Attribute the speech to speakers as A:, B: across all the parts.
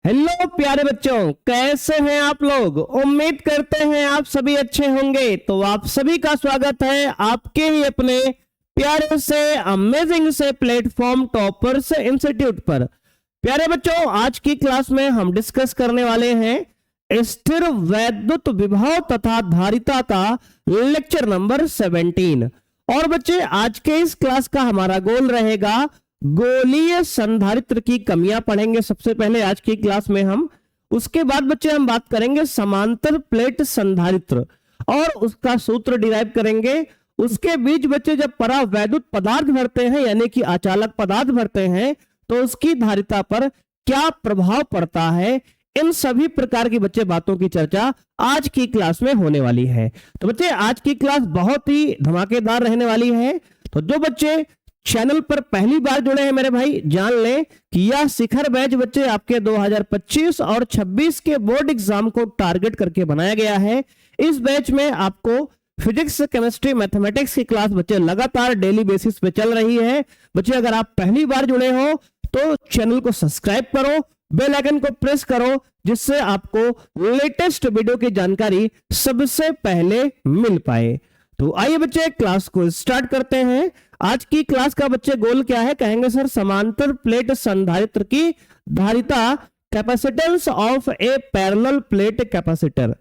A: Hello प्यारे बच्चों, कैसे हैं आप लोग। उम्मीद करते हैं आप सभी अच्छे होंगे। तो आप सभी का स्वागत है आपके ही अपने प्यारे से अमेजिंग से प्लेटफॉर्म टॉपर्स इंस्टीट्यूट पर। प्यारे बच्चों, आज की क्लास में हम डिस्कस करने वाले हैं स्थिर वैद्युत विभव तथा धारिता का लेक्चर नंबर 17। और बच्चे, आज के इस क्लास का हमारा गोल रहेगा गोलीय संधारित्र की कमियां पढ़ेंगे सबसे पहले आज की क्लास में हम। उसके बाद बच्चे हम बात करेंगे समांतर प्लेट संधारित्र और उसका सूत्र डिराइव करेंगे। उसके बीच बच्चे जब परावैद्युत पदार्थ भरते हैं यानी कि अचालक पदार्थ भरते हैं तो उसकी धारिता पर क्या प्रभाव पड़ता है, इन सभी प्रकार की बच्चे बातों की चर्चा आज की क्लास में होने वाली है। तो बच्चे, आज की क्लास बहुत ही धमाकेदार रहने वाली है। तो जो बच्चे चैनल पर पहली बार जुड़े हैं मेरे भाई, जान लें कि यह शिखर बैच बच्चे आपके 2025 और 26 के बोर्ड एग्जाम को टारगेट करके बनाया गया है। इस बैच में आपको फिजिक्स, केमिस्ट्री, मैथमेटिक्स की क्लास बच्चे लगातार डेली बेसिस पे चल रही है। बच्चे, अगर आप पहली बार जुड़े हो तो चैनल को सब्सक्राइब करो, बेल आइकन को प्रेस करो, जिससे आपको लेटेस्ट वीडियो की जानकारी सबसे पहले मिल पाए। तो आइए बच्चे, क्लास को स्टार्ट करते हैं। आज की क्लास का बच्चे गोल क्या है, कहेंगे सर समांतर प्लेट संधारित्र की धारिता, capacitance of A parallel plate capacitor.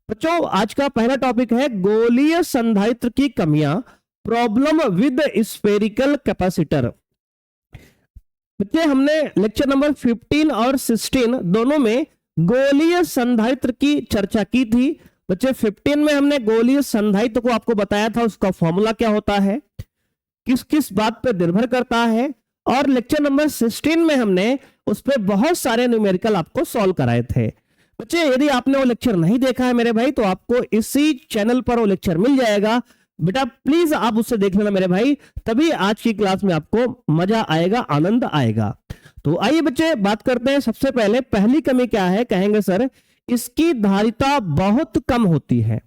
A: बच्चों, आज का पहला टॉपिक है गोलीय संधारित्र की कमियां, प्रॉब्लम विद स्फेरिकल कैपेसिटर। बच्चे, हमने लेक्चर नंबर 15 और 16 दोनों में गोलीय संधारित्र की चर्चा की थी। बच्चे, 15 में हमने गोलीय संधारित्र को आपको बताया था, उसका फॉर्मूला क्या होता है, किस किस बात पे निर्भर करता है। और लेक्चर नंबर 16 में हमने उस पर बहुत सारे न्यूमेरिकल आपको सॉल्व कराए थे। बच्चे, यदि आपने वो लेक्चर नहीं देखा है मेरे भाई तो आपको इसी चैनल पर वो लेक्चर मिल जाएगा। बेटा प्लीज आप उससे देख लेना मेरे भाई, तभी आज की क्लास में आपको मजा आएगा, आनंद आएगा। तो आइए बच्चे, बात करते हैं। सबसे पहले पहली कमी क्या है, कहेंगे सर इसकी धारिता बहुत कम होती है।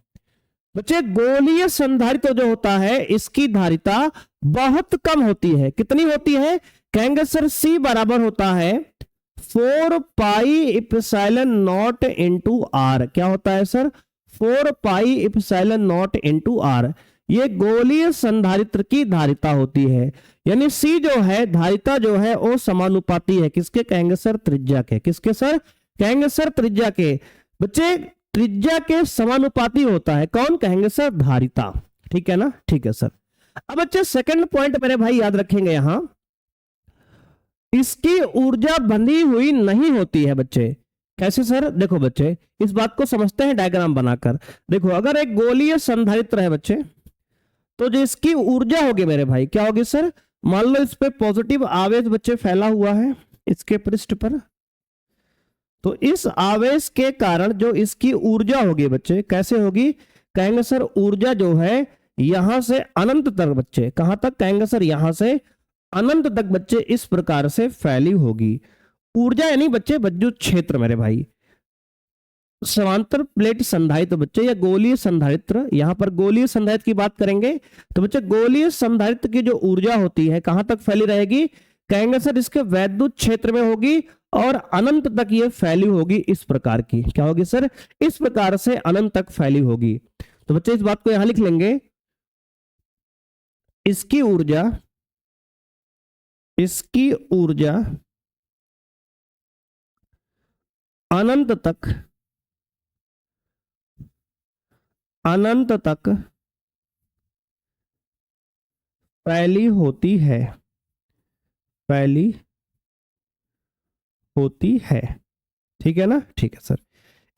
A: बच्चे, गोलीय संधारित्र जो होता है इसकी धारिता बहुत कम होती है। कितनी होती है, कहेंगे सर C बराबर होता है 4 pi epsilon not into R. क्या होता है sir, 4 pi epsilon not into R. ये गोलीय संधारित्र की धारिता होती है। यानी C जो है, धारिता जो है वो समानुपाती है किसके, कहेंगे सर त्रिज्या के। किसके सर, कहेंगे सर त्रिज्या के। बच्चे, त्रिज्या के समानुपाती होता है कौन, कहेंगे सर धारिता। ठीक है ना, ठीक है सर। अब बच्चे सेकंड पॉइंट मेरे भाई याद रखेंगे, यहां इसकी ऊर्जा बंधी हुई नहीं होती है। बच्चे कैसे सर, देखो बच्चे इस बात को समझते हैं डायग्राम बनाकर। देखो, अगर एक गोलीय संधारित्र है बच्चे, तो जो इसकी ऊर्जा होगी मेरे भाई क्या होगी सर, मान लो इस पे पॉजिटिव आवेश बच्चे फैला हुआ है इसके पृष्ठ पर, तो इस आवेश के कारण जो इसकी ऊर्जा होगी बच्चे कैसे होगी, कहेंगे सर ऊर्जा जो है यहां से अनंत तक बच्चे, कहां तक, कहेंगे सर यहां से अनंत तक बच्चे इस प्रकार से फैली होगी। ऊर्जा यानी बच्चे विद्युत क्षेत्र मेरे भाई। समांतर प्लेट संधारित्र बच्चे या गोलीय संधारित्र, यहां पर गोलीय संधारित्र की बात करेंगे तो बच्चे गोलीय संधारित्र की जो ऊर्जा होती है कहां तक फैली रहेगी, कहेंगे सर इसके वैद्युत क्षेत्र में होगी और अनंत तक ये फैली होगी इस प्रकार की। क्या होगी सर, इस प्रकार से अनंत तक फैली होगी। तो बच्चे इस बात को यहां लिख लेंगे, इसकी ऊर्जा अनंत तक फैली होती है। ठीक है ना, ठीक है सर।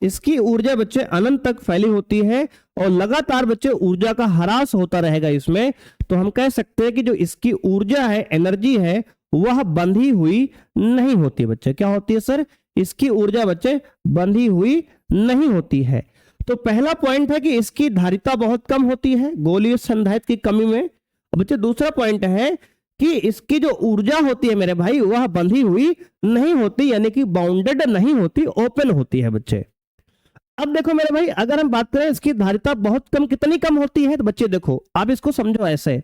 A: इसकी ऊर्जा बच्चे अनंत तक फैली होती है और लगातार बच्चे ऊर्जा का ह्रास होता रहेगा इसमें। तो हम कह सकते हैं कि जो इसकी ऊर्जा है, एनर्जी है, वह बंधी हुई नहीं होती बच्चे। क्या होती है सर, इसकी ऊर्जा बच्चे बंधी हुई नहीं होती है। तो पहला पॉइंट है कि इसकी धारिता बहुत कम होती है गोलीय संधारित्र की कमी में। बच्चे दूसरा पॉइंट है कि इसकी जो ऊर्जा होती है मेरे भाई वह बंधी हुई नहीं होती, यानी कि बाउंडेड नहीं होती, ओपन होती है बच्चे। अब देखो मेरे भाई, अगर हम बात करें इसकी धारिता बहुत कम, कितनी कम होती है, तो बच्चे देखो आप इसको समझो ऐसे।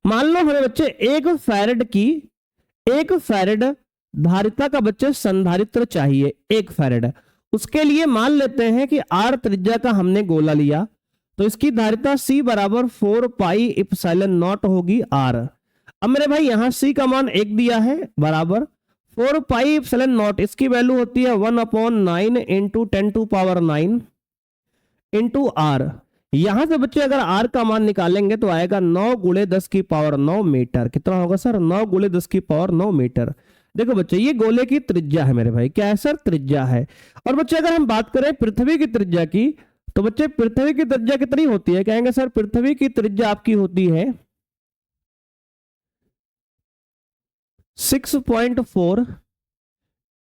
A: मान लो हमें बच्चे 1 फैरेड धारिता का बच्चे संधारित्र चाहिए 1 फैरेड। उसके लिए मान लेते हैं कि r त्रिज्या का हमने गोला लिया, तो इसकी धारिता C बराबर 4 पाई इप्सिलॉन नॉट होगी r। अब मेरे भाई यहां C का मान 1 दिया है बराबर 4 पाई इप्सिलॉन नॉट, इसकी वैल्यू होती है 1/9 इंटू 10⁹ इंटू r। यहां से बच्चे अगर r का मान निकालेंगे तो आएगा 9 × 10⁹ मीटर। कितना होगा सर? 9 × 10⁹ मीटर। देखो बच्चे ये गोले की त्रिज्या है मेरे भाई, क्या है सर? त्रिज्या है। और बच्चे अगर हम बात करें पृथ्वी की त्रिज्या की, तो बच्चे पृथ्वी की त्रिज्या कितनी होती है? कहेंगे सर पृथ्वी की त्रिज्या आपकी होती है 6.4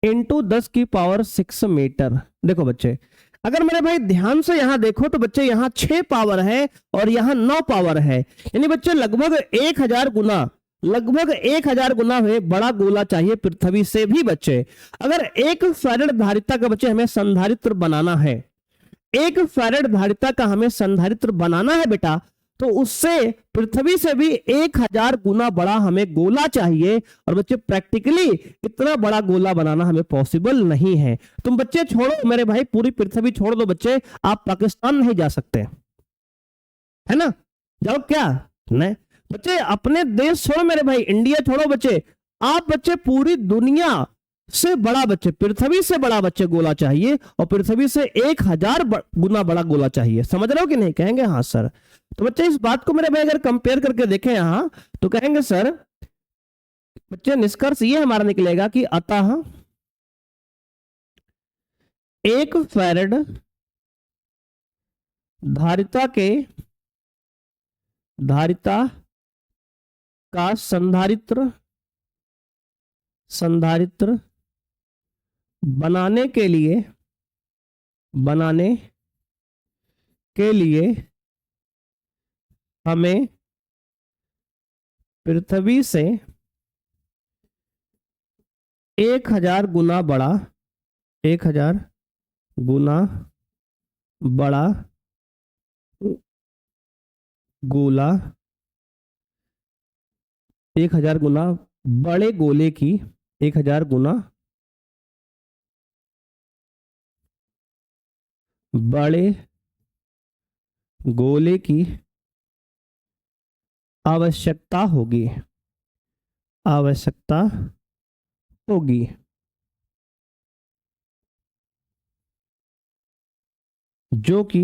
A: इंटू 10⁶ मीटर। देखो बच्चे अगर मेरे भाई ध्यान से यहां देखो तो बच्चे यहां 6 पावर है और यहां 9 पावर है, यानी बच्चे लगभग 1000 गुना बड़ा गोला चाहिए पृथ्वी से भी। बच्चे अगर 1 फैरेड धारिता का बच्चे हमें संधारित्र बनाना है, 1 फैरेड धारिता का हमें संधारित्र बनाना है बेटा, तो उससे पृथ्वी से भी 1000 गुना बड़ा हमें गोला चाहिए। और बच्चे प्रैक्टिकली इतना बड़ा गोला बनाना हमें पॉसिबल नहीं है। तुम बच्चे छोड़ो मेरे भाई, पूरी पृथ्वी छोड़ दो बच्चे, आप पाकिस्तान नहीं जा सकते, है ना? जाओ क्या? नहीं बच्चे, अपने देश छोड़ो मेरे भाई, इंडिया छोड़ो बच्चे, आप बच्चे पूरी दुनिया से बड़ा बच्चे, पृथ्वी से बड़ा बच्चे गोला चाहिए, और पृथ्वी से 1000 गुना बड़ा गोला चाहिए। समझ रहे हो कि नहीं? कहेंगे हाँ सर। तो बच्चे इस बात को मेरे भाई अगर कंपेयर करके देखें यहां, तो कहेंगे सर बच्चे निष्कर्ष ये हमारा निकलेगा कि अतः 1 फैरेड धारिता का संधारित्र बनाने के लिए हमें पृथ्वी से 1000 गुना बड़ा 1000 गुना बड़ा गोला 1000 गुना बड़े गोले की 1000 गुना बड़े गोले की आवश्यकता होगी। जो कि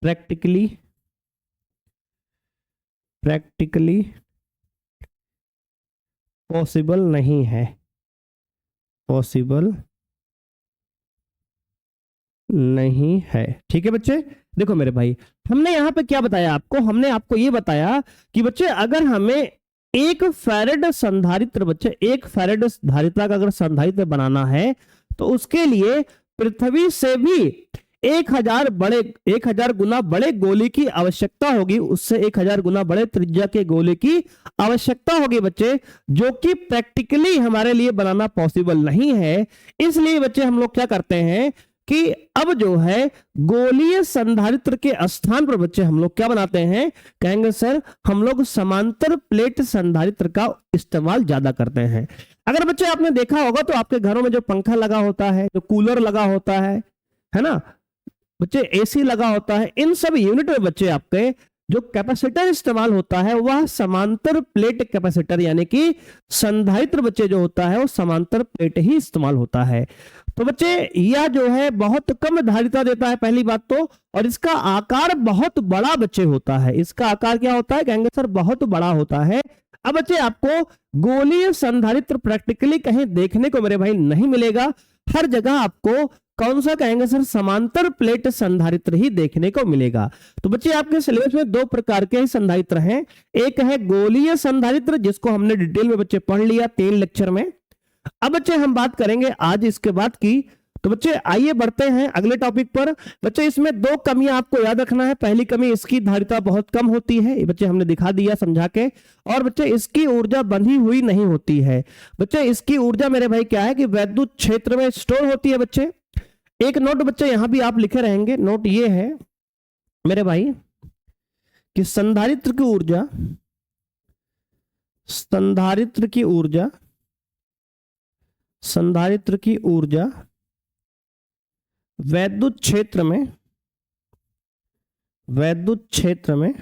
A: प्रैक्टिकली पॉसिबल नहीं है, ठीक है बच्चे। देखो मेरे भाई, हमने यहां पे क्या बताया आपको? हमने आपको ये बताया कि बच्चे अगर हमें 1 फैरेड संधारित्र, बच्चे 1 फैरेड धारिता का अगर संधारित्र बनाना है, तो उसके लिए पृथ्वी से भी 1000 गुना बड़े गोले की आवश्यकता होगी, उससे 1000 गुना बड़े त्रिज्या के गोले की आवश्यकता होगी बच्चे, जो कि प्रैक्टिकली हमारे लिए बनाना पॉसिबल नहीं है। इसलिए बच्चे हम लोग क्या करते हैं कि अब जो है गोलीय संधारित्र के स्थान पर बच्चे हम लोग क्या बनाते हैं? कहेंगे सर हम लोग समांतर प्लेट संधारित्र का इस्तेमाल ज्यादा करते हैं। अगर बच्चे आपने देखा होगा तो आपके घरों में जो पंखा लगा होता है, जो कूलर लगा होता है ना बच्चे, एसी लगा होता है, इन सब यूनिट में बच्चे आपके जो कैपेसिटर इस्तेमाल होता है वह समांतर प्लेट कैपेसिटर, यानी कि संधारित्र बच्चे जो होता है वो समांतर प्लेट ही इस्तेमाल होता है। तो बच्चे यह जो है बहुत कम धारिता देता है पहली बात तो, और इसका आकार बहुत बड़ा बच्चे होता है। इसका आकार क्या होता है? कहेंगे सर बहुत बड़ा होता है। अब बच्चे आपको गोलीय संधारित्र प्रैक्टिकली कहीं देखने को मेरे भाई नहीं मिलेगा। हर जगह आपको कौन सा कहेंगे सर? समांतर प्लेट संधारित्र ही देखने को मिलेगा। तो बच्चे आपके सिलेबस में 2 प्रकार के संधारित्र हैं। एक है गोलीय संधारित्र, जिसको हमने डिटेल में बच्चे पढ़ लिया 3 लेक्चर में। अब बच्चे हम बात करेंगे आज इसके बाद की। तो बच्चे आइए बढ़ते हैं अगले टॉपिक पर। बच्चे इसमें 2 कमियां आपको याद रखना है। पहली कमी, इसकी धारिता बहुत कम होती है, ये बच्चे हमने दिखा दिया समझा के। और बच्चे इसकी ऊर्जा बंधी हुई नहीं होती है। बच्चे इसकी ऊर्जा मेरे भाई क्या है कि वैद्युत क्षेत्र में स्टोर होती है। बच्चे एक नोट बच्चे यहां भी आप लिखे रहेंगे, नोट ये है मेरे भाई कि संधारित्र की ऊर्जा संधारित्र की ऊर्जा वैद्युत क्षेत्र में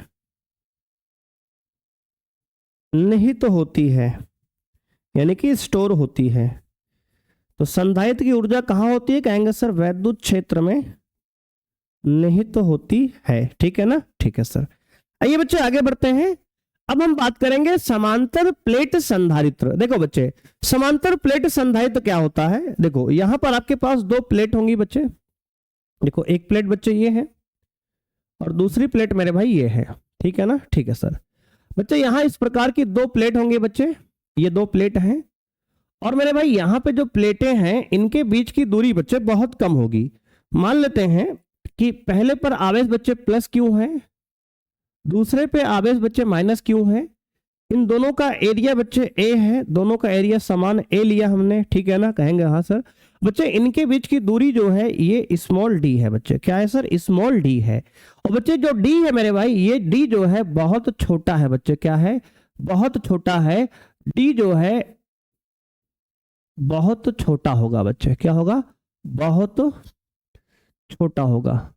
A: निहित होती है, यानी कि स्टोर होती है। तो संधारित्र की ऊर्जा कहां होती है? कहेंगे सर वैद्युत क्षेत्र में निहित होती है। ठीक है ना? ठीक है सर। आइए बच्चे आगे बढ़ते हैं। अब हम बात करेंगे समांतर प्लेट संधारित्र। देखो बच्चे, समांतर प्लेट संधारित्र क्या होता है? देखो यहां पर आपके पास दो प्लेट होंगी बच्चे। देखो एक प्लेट बच्चे ये है और दूसरी प्लेट मेरे भाई ये है। ठीक है ना? ठीक है सर। बच्चे यहां इस प्रकार की दो प्लेट होंगी बच्चे, ये दो प्लेट हैं और मेरे भाई यहां पे जो प्लेटें हैं इनके बीच की दूरी बच्चे बहुत कम होगी। मान लेते हैं कि पहले पर आवेश बच्चे प्लस क्यू है, दूसरे पे आवेश बच्चे माइनस क्यू है। इन दोनों का एरिया बच्चे ए है, दोनों का एरिया समान ए लिया हमने। ठीक है ना? कहेंगे हाँ सर। बच्चे इनके बीच की दूरी जो है ये स्मॉल डी है बच्चे। क्या है सर? स्मॉल डी है। और बच्चे जो डी है मेरे भाई, ये डी जो है बहुत छोटा है बच्चे। क्या है? बहुत छोटा है। डी जो है बहुत छोटा होगा बच्चे। क्या होगा? बहुत छोटा होगा।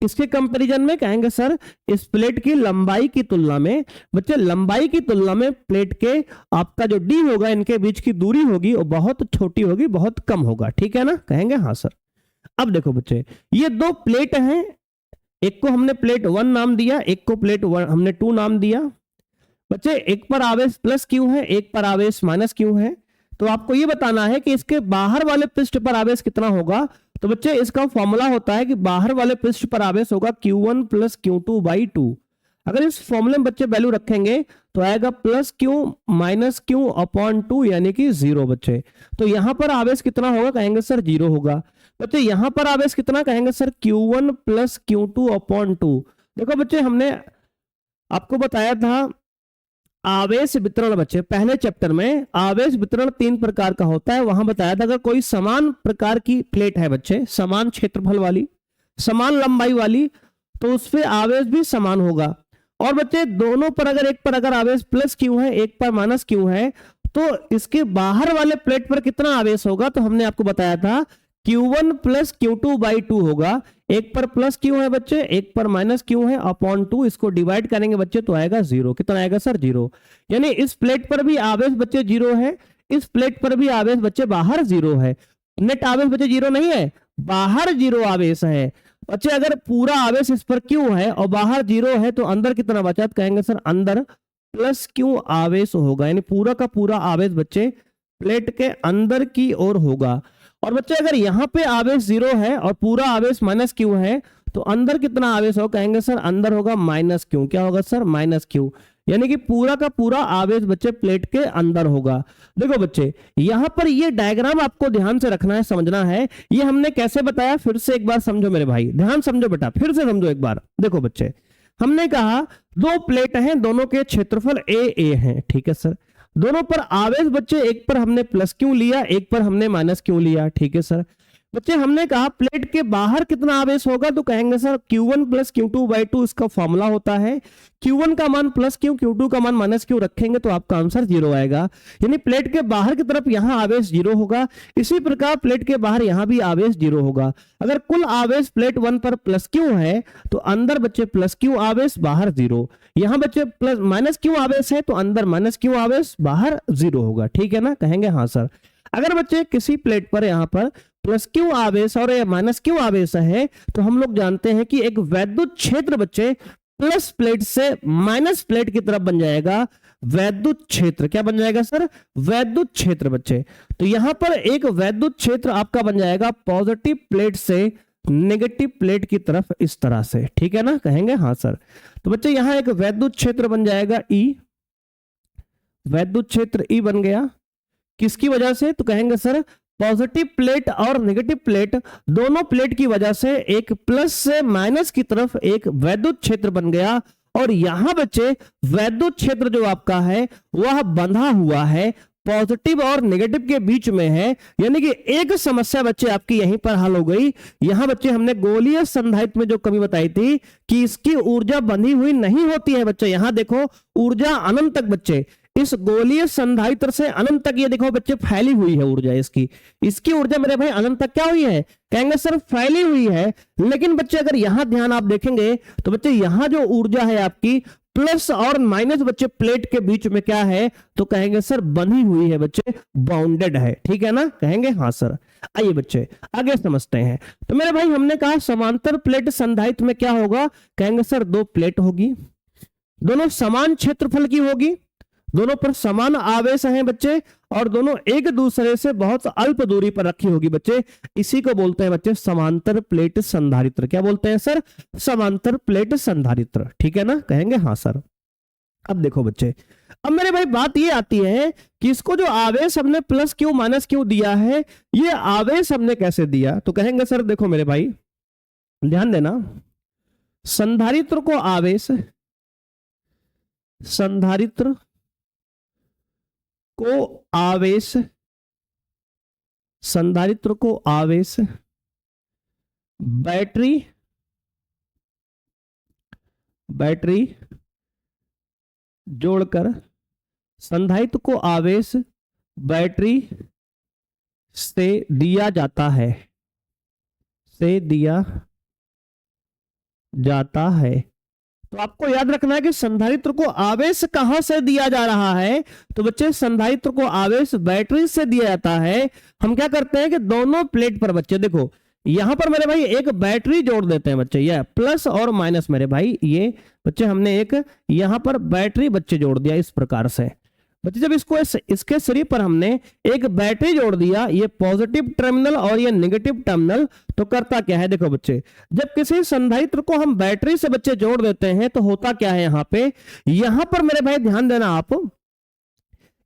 A: इसके कंपैरिजन में कहेंगे सर इस प्लेट की लंबाई की तुलना में बच्चे, लंबाई की तुलना में प्लेट के आपका जो डी होगा, इनके बीच की दूरी होगी वो बहुत छोटी होगी, बहुत कम होगा। ठीक है ना? कहेंगे हाँ सर। अब देखो बच्चे, ये दो प्लेट हैं, एक को हमने प्लेट 1 नाम दिया, एक को प्लेट 1 हमने 2 नाम दिया। बच्चे एक पर आवेश प्लस क्यू है, एक पर आवेश माइनस क्यू है। तो आपको ये बताना है कि इसके बाहर वाले पृष्ठ पर आवेश कितना होगा। तो बच्चे इसका फॉर्मूला होता है कि बाहर वाले पृष्ठ पर आवेश होगा Q1 प्लस Q2/2। अगर इस फॉर्मूले में बच्चे वैल्यू रखेंगे तो आएगा plus Q minus Q upon 2 यानी कि 0 बच्चे। तो यहां पर आवेश कितना होगा? कहेंगे सर 0 होगा। बच्चे यहां पर आवेश कितना? कहेंगे sir Q1 plus Q2 upon 2। देखो बच्चे हमने आपको बताया था आवेश वितरण बच्चे, पहले चैप्टर में आवेश वितरण 3 प्रकार का होता है। वहां बताया था अगर कोई समान प्रकार की प्लेट है बच्चे, समान क्षेत्रफल वाली, समान लंबाई वाली, तो उस पे आवेश भी समान होगा। और बच्चे दोनों पर अगर एक पर अगर आवेश प्लस क्यू है, एक पर माइनस क्यू है, तो इसके बाहर वाले प्लेट पर कितना आवेश होगा? तो हमने आपको बताया था Q1 प्लस Q2/2 होगा। एक पर प्लस क्यू है बच्चे, एक पर माइनस क्यू है, अपॉन 2 इसको डिवाइड करेंगे बच्चे तो आएगा 0। कितना आएगा सर? 0। यानी इस प्लेट पर भी आवेश बच्चे 0 है, इस प्लेट पर भी आवेश बच्चे बाहर 0 है। नेट आवेश बच्चे 0 नहीं है, बाहर 0 आवेश है बच्चे। अगर पूरा आवेश इस पर क्यू है और बाहर 0 है तो अंदर कितना बचा? तो कहेंगे सर अंदर प्लस क्यू आवेश होगा। यानी पूरा का पूरा आवेश बच्चे प्लेट के अंदर की ओर होगा। और बच्चे अगर यहाँ पे आवेश 0 है और पूरा आवेश माइनस क्यू है तो अंदर कितना आवेश होगा? कहेंगे सर अंदर होगा माइनस क्यू। क्या होगा सर? Minus Q. यानी कि पूरा का पूरा आवेश बच्चे प्लेट के अंदर होगा। देखो बच्चे यहां पर ये डायग्राम आपको ध्यान से रखना है, समझना है। ये हमने कैसे बताया फिर से एक बार समझो मेरे भाई, ध्यान समझो बेटा, फिर से समझो एक बार। देखो बच्चे हमने कहा दो प्लेट हैं, दोनों के क्षेत्रफल ए हैं। ठीक है सर। दोनों पर आवेश बच्चे, एक पर हमने प्लस क्यू लिया, एक पर हमने माइनस क्यू लिया। ठीक है सर। बच्चे हमने कहा प्लेट के बाहर कितना आवेश होगा? तो कहेंगे सर Q1 प्लस Q2/2 इसका फॉर्मूला होता है। Q1 का मान प्लस क्यू, Q2 का मान माइनस क्यू रखेंगे तो आपका आंसर 0 आएगा। यानी प्लेट के बाहर की तरफ यहां आवेश 0 होगा, इसी प्रकार प्लेट के बाहर यहां भी आवेश 0 होगा। अगर कुल आवेश प्लेट 1 पर प्लस क्यू है तो अंदर बच्चे प्लस क्यू आवेश, बाहर 0। यहां बच्चे प्लस माइनस क्यू आवेश है तो अंदर माइनस क्यू आवेश, बाहर 0 होगा। ठीक है ना? कहेंगे हाँ सर। अगर बच्चे किसी प्लेट पर यहां पर प्लस क्यू आवेश और माइनस क्यू आवेश है तो हम लोग जानते हैं कि एक वैद्युत क्षेत्र बच्चे प्लस प्लेट से माइनस प्लेट की तरफ बन जाएगा वैद्युत क्षेत्र। क्या बन जाएगा सर? वैद्युत क्षेत्र बच्चे। तो यहां पर एक वैद्युत क्षेत्र आपका बन जाएगा पॉजिटिव प्लेट से नेगेटिव प्लेट की तरफ इस तरह से। ठीक है ना? कहेंगे हाँ सर। तो बच्चे यहां एक वैद्युत क्षेत्र बन जाएगा ई, वैद्युत क्षेत्र ई बन गया। किसकी वजह से? तो कहेंगे सर पॉजिटिव प्लेट और नेगेटिव प्लेट दोनों प्लेट की वजह से एक प्लस से माइनस की तरफ एक वैद्युत क्षेत्र बन गया। और यहां बच्चे वैद्युत क्षेत्र जो आपका है वह बंधा हुआ है पॉजिटिव और नेगेटिव के बीच में है, यानी कि एक समस्या बच्चे आपकी यहीं पर हल हो गई। यहां बच्चे हमने गोलीय संधारित्र में जो कमी बताई थी कि इसकी ऊर्जा बंधी हुई नहीं होती है बच्चे, यहां देखो ऊर्जा अनंत तक बच्चे इस गोलीय संधारित्र से अनंत तक ये देखो बच्चे फैली हुई है ऊर्जा इसकी ऊर्जा मेरे भाई अनंत तक क्या हुई है, कहेंगे सर फैली हुई है। लेकिन बच्चे अगर यहां ध्यान आप देखेंगे तो बच्चे यहां जो ऊर्जा है आपकी प्लस और माइनस बच्चे प्लेट के बीच में क्या है, तो कहेंगे सर बंधी हुई है बच्चे, बाउंडेड है, ठीक है ना, कहेंगे हाँ सर। आइए बच्चे आगे समझते हैं। तो मेरे भाई हमने कहा समांतर प्लेट संधारित्र में क्या होगा, कहेंगे सर दो प्लेट होगी, दोनों समान क्षेत्रफल की होगी, दोनों पर समान आवेश हैं बच्चे, और दोनों एक दूसरे से बहुत अल्प दूरी पर रखी होगी बच्चे। इसी को बोलते हैं बच्चे समांतर प्लेट संधारित्र। क्या बोलते हैं सर, समांतर प्लेट संधारित्र, ठीक है ना, कहेंगे हाँ सर। अब देखो बच्चे, अब मेरे भाई बात ये आती है कि इसको जो आवेश हमने प्लस क्यू माइनस क्यू दिया है, ये आवेश हमने कैसे दिया, तो कहेंगे सर देखो मेरे भाई ध्यान देना, संधारित्र को आवेश, संधारित्र को आवेश, संधारित्र को आवेश बैटरी जोड़कर, संधारित्र को आवेश बैटरी से दिया जाता है, तो आपको याद रखना है कि संधारित्र को आवेश कहां से दिया जा रहा है, तो बच्चे संधारित्र को आवेश बैटरी से दिया जाता है। हम क्या करते हैं कि दोनों प्लेट पर बच्चे देखो यहां पर मेरे भाई एक बैटरी जोड़ देते हैं बच्चे, यह प्लस और माइनस मेरे भाई, ये बच्चे हमने एक यहां पर बैटरी बच्चे जोड़ दिया इस प्रकार से बच्चे। जब इसको इसके शरीर पर हमने एक बैटरी जोड़ दिया, ये पॉजिटिव टर्मिनल और ये नेगेटिव टर्मिनल, तो करता क्या है देखो बच्चे, जब किसी संधारित्र को हम बैटरी से बच्चे जोड़ देते हैं तो होता क्या है, यहां पर मेरे भाई ध्यान देना आप,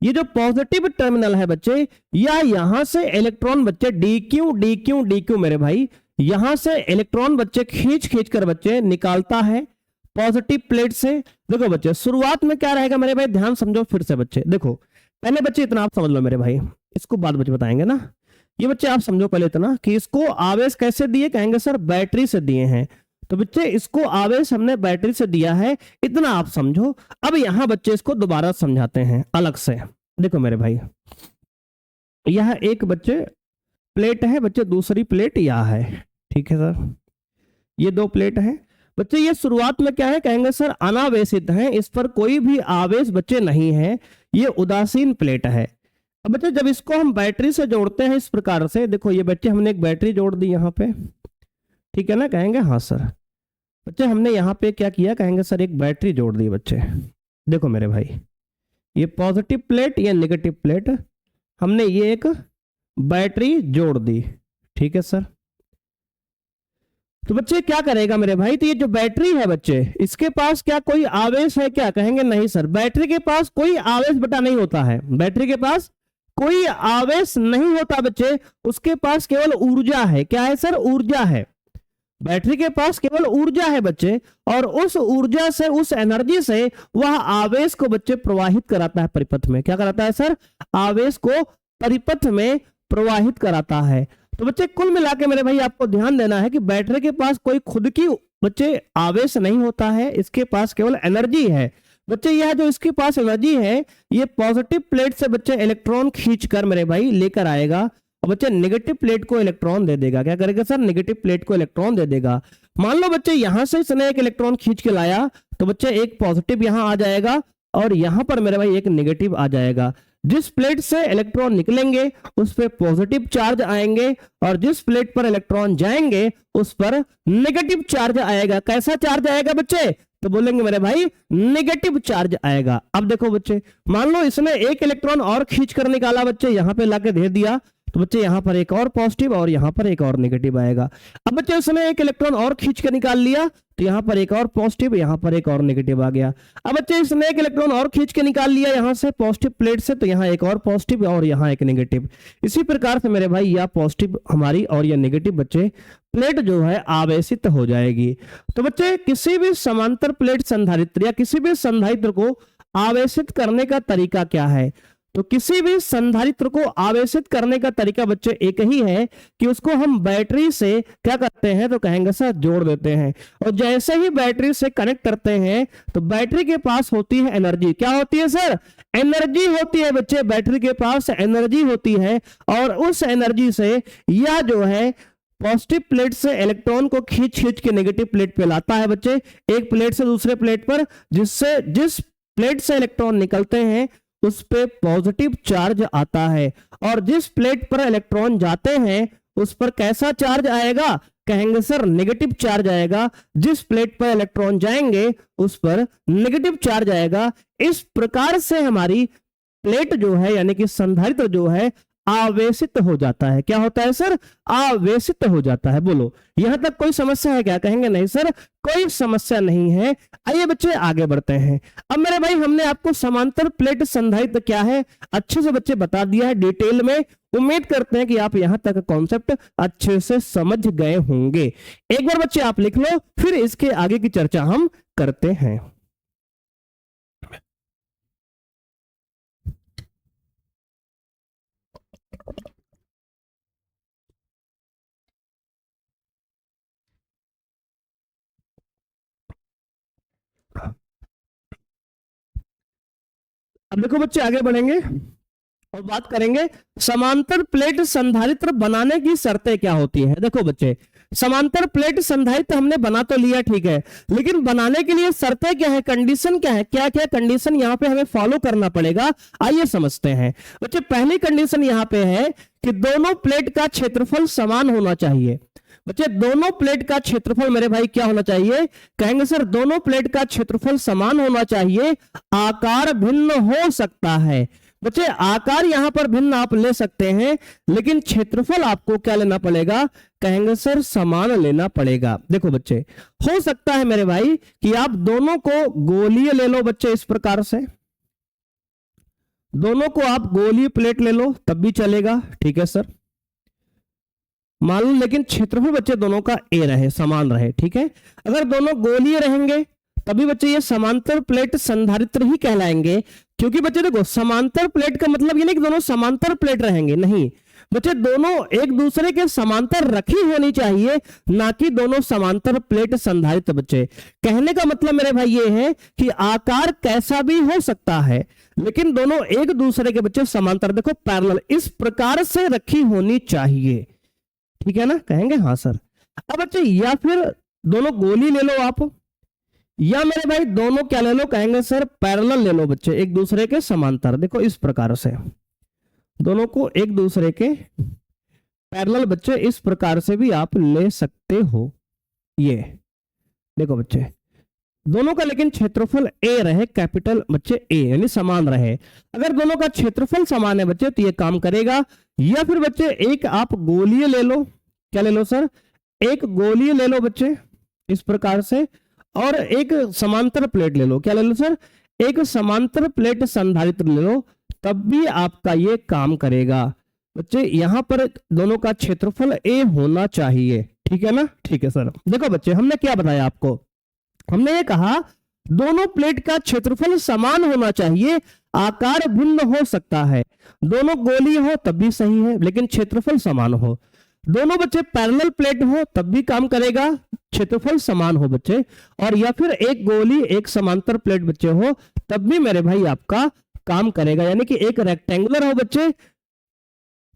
A: ये जो पॉजिटिव टर्मिनल है बच्चे, या यहां से इलेक्ट्रॉन बच्चे डी क्यू मेरे भाई, यहां से इलेक्ट्रॉन बच्चे खींच कर बच्चे निकालता है पॉजिटिव प्लेट से। देखो बच्चे शुरुआत में क्या रहेगा मेरे भाई, ध्यान समझो फिर से बच्चे, देखो पहले बच्चे इतना आप समझ लो मेरे भाई, इसको बाद बच्चे बताएंगे ना। ये बच्चे आप समझो पहले इतना कि इसको आवेश कैसे दिए, कहेंगे सर बैटरी से दिए हैं, तो बच्चे इसको आवेश हमने बैटरी से दिया है, इतना आप समझो। अब यहां बच्चे इसको दोबारा समझाते हैं अलग से। देखो मेरे भाई यह एक बच्चे प्लेट है बच्चे, दूसरी प्लेट यह है, ठीक है सर, ये दो प्लेट है बच्चे। ये शुरुआत में क्या है, कहेंगे सर अनावेशित है, इस पर कोई भी आवेश बच्चे नहीं है, ये उदासीन प्लेट है। अब बच्चे जब इसको हम बैटरी से जोड़ते हैं इस प्रकार से, देखो ये बच्चे हमने एक बैटरी जोड़ दी यहाँ पे, ठीक है ना, कहेंगे हाँ सर। बच्चे हमने यहाँ पे क्या किया, कहेंगे सर एक बैटरी जोड़ दी बच्चे। देखो मेरे भाई ये पॉजिटिव प्लेट, ये नेगेटिव प्लेट, हमने ये एक बैटरी जोड़ दी, ठीक है सर। तो बच्चे क्या करेगा मेरे भाई, तो ये जो बैटरी है बच्चे, इसके पास क्या कोई आवेश है क्या, कहेंगे नहीं सर, बैटरी के पास कोई आवेश बटा नहीं होता है, बैटरी के पास कोई आवेश नहीं होता बच्चे, उसके पास केवल ऊर्जा है। क्या है सर, ऊर्जा है, बैटरी के पास केवल ऊर्जा है बच्चे, और उस ऊर्जा से, उस एनर्जी से वह आवेश को बच्चे प्रवाहित कराता है परिपथ में। क्या कराता है सर, आवेश को परिपथ में प्रवाहित कराता है। तो बच्चे कुल मिला के मेरे भाई आपको ध्यान देना है कि बैटरी के पास कोई खुद की बच्चे आवेश नहीं होता है, इसके पास केवल एनर्जी है बच्चे। यह जो इसके पास एनर्जी है, ये पॉजिटिव प्लेट से बच्चे इलेक्ट्रॉन खींचकर मेरे भाई लेकर आएगा, और बच्चे नेगेटिव प्लेट को इलेक्ट्रॉन दे देगा। क्या करेगा सर, नेगेटिव प्लेट को इलेक्ट्रॉन दे देगा। मान लो बच्चे यहां से इसने एक इलेक्ट्रॉन खींच के लाया, तो बच्चे एक पॉजिटिव यहां आ जाएगा और यहां पर मेरे भाई एक नेगेटिव आ जाएगा। जिस प्लेट से इलेक्ट्रॉन निकलेंगे उस पर पॉजिटिव चार्ज आएंगे, और जिस प्लेट पर इलेक्ट्रॉन जाएंगे उस पर नेगेटिव चार्ज आएगा। कैसा चार्ज आएगा बच्चे, तो बोलेंगे मेरे भाई नेगेटिव चार्ज आएगा। अब देखो बच्चे, मान लो इसने एक इलेक्ट्रॉन और खींच कर निकाला बच्चे, यहां पे लाके दे दिया, तो बच्चे यहां पर एक और पॉजिटिव और यहां पर एक और नेगेटिव आएगा। अब बच्चे उसने एक इलेक्ट्रॉन और खींच कर निकाल लिया, तो यहां पर एक और पॉजिटिव, यहां पर एक और नेगेटिव आ गया। अब बच्चे इसने एक इलेक्ट्रॉन और खींच के निकाल लिया यहां से पॉजिटिव प्लेट से, तो यहां एक और पॉजिटिव और यहां एक नेगेटिव। इसी प्रकार से मेरे भाई यह पॉजिटिव हमारी और यह नेगेटिव बच्चे प्लेट जो है आवेशित हो जाएगी। तो बच्चे किसी भी समांतर प्लेट संधारित्र या किसी भी संधारित्र को आवेशित करने का तरीका क्या है, तो किसी भी संधारित्र को आवेशित करने का तरीका बच्चे एक ही है कि उसको हम बैटरी से क्या करते हैं, तो कहेंगे सर जोड़ देते हैं। और जैसे ही बैटरी से कनेक्ट करते हैं तो बैटरी के पास होती है एनर्जी। क्या होती है सर? एनर्जी होती है बच्चे, बैटरी के पास एनर्जी होती है। और उस एनर्जी से यह जो है पॉजिटिव प्लेट से इलेक्ट्रॉन को खींच खींच के नेगेटिव प्लेट पे लाता है बच्चे, एक प्लेट से दूसरे प्लेट पर, जिससे जिस प्लेट से इलेक्ट्रॉन निकलते हैं उस पे पॉजिटिव चार्ज आता है। और जिस प्लेट पर इलेक्ट्रॉन जाते हैं उस पर कैसा चार्ज आएगा? कहेंगे सर नेगेटिव चार्ज आएगा। जिस प्लेट पर इलेक्ट्रॉन जाएंगे उस पर नेगेटिव चार्ज आएगा। इस प्रकार से हमारी प्लेट जो है यानी कि संधारित्र जो है आवेशित हो जाता है। क्या होता है सर? आवेशित हो जाता है। बोलो यहां तक कोई समस्या है क्या? कहेंगे नहीं सर कोई समस्या नहीं है। आइए बच्चे आगे बढ़ते हैं। अब मेरे भाई हमने आपको समांतर प्लेट संधारित्र क्या है अच्छे से बच्चे बता दिया है डिटेल में। उम्मीद करते हैं कि आप यहां तक कॉन्सेप्ट अच्छे से समझ गए होंगे। एक बार बच्चे आप लिख लो, फिर इसके आगे की चर्चा हम करते हैं। अब देखो बच्चे आगे बढ़ेंगे और बात करेंगे समांतर प्लेट संधारित्र बनाने की शर्तें क्या होती हैं। देखो बच्चे समांतर प्लेट संधारित्र हमने बना तो लिया ठीक है, लेकिन बनाने के लिए शर्तें क्या है, कंडीशन क्या है, क्या क्या कंडीशन यहाँ पे हमें फॉलो करना पड़ेगा। आइए समझते हैं बच्चे। पहली कंडीशन यहाँ पे है कि दोनों प्लेट का क्षेत्रफल समान होना चाहिए। बच्चे दोनों प्लेट का क्षेत्रफल मेरे भाई क्या होना चाहिए? कहेंगे सर दोनों प्लेट का क्षेत्रफल समान होना चाहिए। आकार भिन्न हो सकता है बच्चे, आकार यहां पर भिन्न आप ले सकते हैं, लेकिन क्षेत्रफल आपको क्या लेना पड़ेगा? कहेंगे सर समान लेना पड़ेगा। देखो बच्चे हो सकता है मेरे भाई कि आप दोनों को गोलीय ले लो बच्चे, इस प्रकार से दोनों को आप गोलीय प्लेट ले लो तब भी चलेगा, ठीक है सर मान लो, लेकिन क्षेत्रफल बच्चे दोनों का ए रहे, समान रहे, ठीक है। अगर दोनों गोलीय रहेंगे तभी बच्चे ये समांतर प्लेट संधारित्र ही कहलाएंगे, क्योंकि बच्चे देखो समांतर प्लेट का मतलब ये नहीं कि दोनों समांतर प्लेट रहेंगे, नहीं बच्चे दोनों एक दूसरे के समांतर रखी होनी चाहिए, ना कि दोनों समांतर प्लेट संधारित्र। बच्चे कहने का मतलब मेरे भाई ये है कि आकार कैसा भी हो सकता है, लेकिन दोनों एक दूसरे के बच्चे समांतर, देखो पैरेलल इस प्रकार से रखी होनी चाहिए, ठीक है ना। कहेंगे हाँ सर। अब बच्चे या फिर दोनों गोली ले लो आप, या मेरे भाई दोनों क्या ले लो? कहेंगे सर पैरेलल ले लो बच्चे, एक दूसरे के समांतर। देखो इस प्रकार से दोनों को एक दूसरे के पैरेलल बच्चे इस प्रकार से भी आप ले सकते हो। ये देखो बच्चे दोनों का लेकिन क्षेत्रफल ए रहे, कैपिटल बच्चे ए यानी समान रहे। अगर दोनों का क्षेत्रफल समान है बच्चे तो ये काम करेगा। या फिर बच्चे एक आप गोलीय ले लो, क्या ले लो सर? एक गोलीय ले लो बच्चे इस प्रकार से, और एक समांतर प्लेट ले लो, क्या ले लो सर? एक समांतर प्लेट संधारित्र ले लो, तब भी आपका ये काम करेगा बच्चे। यहां पर दोनों का क्षेत्रफल ए होना चाहिए, ठीक है ना। ठीक है सर। देखो बच्चे हमने क्या बताया आपको, हमने ये कहा दोनों प्लेट का क्षेत्रफल समान होना चाहिए, आकार भिन्न हो सकता है, दोनों गोली हो तब भी सही है, लेकिन क्षेत्रफल समान हो। दोनों बच्चे पैरेलल प्लेट हो तब भी काम करेगा, क्षेत्रफल समान हो बच्चे। और या फिर एक गोली एक समांतर प्लेट बच्चे हो तब भी मेरे भाई आपका काम करेगा, यानी कि एक रेक्टेंगुलर हो बच्चे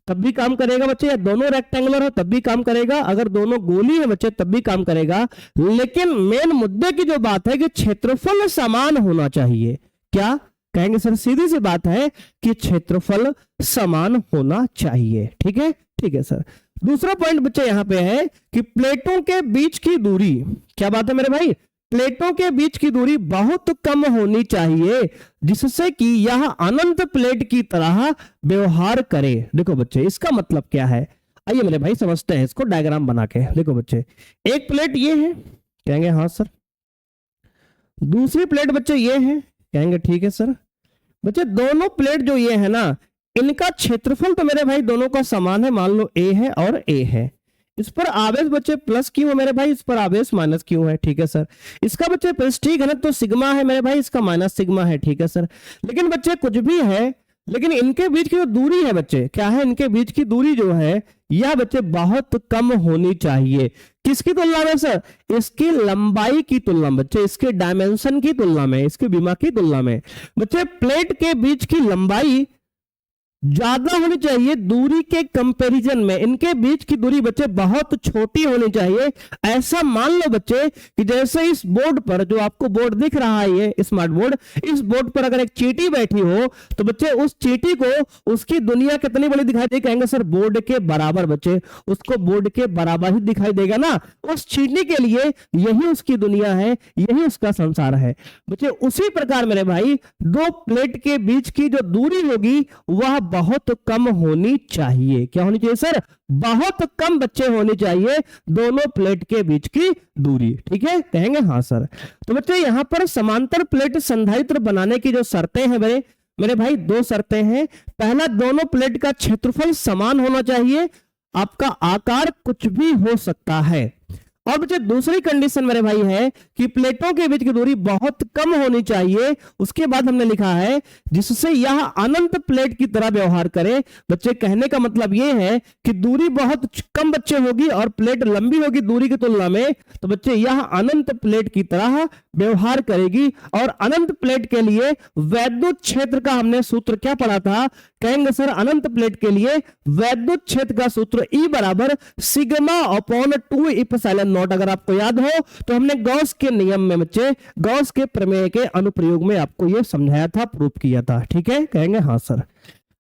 A: तब भी काम करेगा बच्चे, या दोनों रेक्टेंगुलर हो तब भी काम करेगा, अगर दोनों गोली है बच्चे तब भी काम करेगा। लेकिन मेन मुद्दे की जो बात है कि क्षेत्रफल समान होना चाहिए। क्या कहेंगे सर? सीधी सी बात है कि क्षेत्रफल समान होना चाहिए, ठीक है। ठीक है सर। दूसरा पॉइंट बच्चे यहां पे है कि प्लेटों के बीच की दूरी, क्या बात है मेरे भाई? प्लेटों के बीच की दूरी बहुत कम होनी चाहिए, जिससे कि यह अनंत प्लेट की तरह व्यवहार करे। देखो बच्चे इसका मतलब क्या है, आइए मेरे भाई समझते हैं इसको डायग्राम बना के। देखो बच्चे एक प्लेट ये है, कहेंगे हाँ सर। दूसरी प्लेट बच्चे ये है, कहेंगे ठीक है सर। बच्चे दोनों प्लेट जो ये है ना, इनका क्षेत्रफल तो मेरे भाई दोनों का समान है, मान लो ए है और ए है। इस पर आवेश बच्चे प्लस क्यू है मेरे भाई, इस पर आवेश माइनस क्यू है, ठीक है सर। इसका बच्चे पृष्ठीय घनत्व तो सिग्मा है मेरे भाई, इसका माइनस सिग्मा है, ठीक है सर। लेकिन बच्चे कुछ भी है, लेकिन इनके बीच की जो दूरी है बच्चे, क्या है, इनके बीच की दूरी जो है यह बच्चे बहुत कम होनी चाहिए। किसकी तुलना में सर? इसकी लंबाई की तुलना में बच्चे, इसके डायमेंशन की तुलना में, इसकी बीमा की तुलना में। बच्चे प्लेट के बीच की लंबाई ज्यादा होनी चाहिए दूरी के कंपैरिजन में। इनके बीच की दूरी बच्चे बहुत छोटी होनी चाहिए। ऐसा मान लो बच्चे कि जैसे इस बोर्ड पर, जो आपको बोर्ड दिख रहा है ये स्मार्ट बोर्ड, इस बोर्ड पर अगर एक चींटी बैठी हो तो बच्चे उस चींटी को उसकी दुनिया कितनी बड़ी दिखाई देगी? कहेंगे सर बोर्ड के बराबर। बच्चे उसको बोर्ड के बराबर ही दिखाई देगा ना। उस चींटी के लिए यही उसकी दुनिया है, यही उसका संसार है। बच्चे उसी प्रकार मेरे भाई दो प्लेट के बीच की जो दूरी होगी वह बहुत कम होनी चाहिए। क्या होनी चाहिए सर? बहुत कम बच्चे होनी चाहिए दोनों प्लेट के बीच की दूरी। ठीक है, कहेंगे हाँ सर। तो बच्चे यहां पर समांतर प्लेट संधारित्र बनाने की जो शर्तें हैं मेरे भाई, दो शर्तें हैं। पहला, दोनों प्लेट का क्षेत्रफल समान होना चाहिए, आपका आकार कुछ भी हो सकता है। और बच्चे दूसरी कंडीशन मेरे भाई है कि प्लेटों के बीच की दूरी बहुत कम होनी चाहिए। उसके बाद हमने लिखा है जिससे यह अनंत प्लेट की तरह व्यवहार करे। बच्चे कहने का मतलब यह है कि दूरी बहुत कम बच्चे होगी और प्लेट लंबी होगी दूरी की तुलना में, तो बच्चे यह अनंत प्लेट की तरह व्यवहार करेगी। और अनंत प्लेट के लिए वैद्युत क्षेत्र का हमने सूत्र क्या पढ़ा था? कहेंगे सर अनंत प्लेट के लिए वैद्युत क्षेत्र का सूत्र E बराबर सिग्मा अपॉन 2 इप्सिलॉन नॉट। अगर आपको याद हो तो हमने गॉस के नियम में बच्चे, गॉस के प्रमेय के अनुप्रयोग में आपको यह समझाया था, प्रूव किया था। ठीक है, कहेंगे हाँ सर।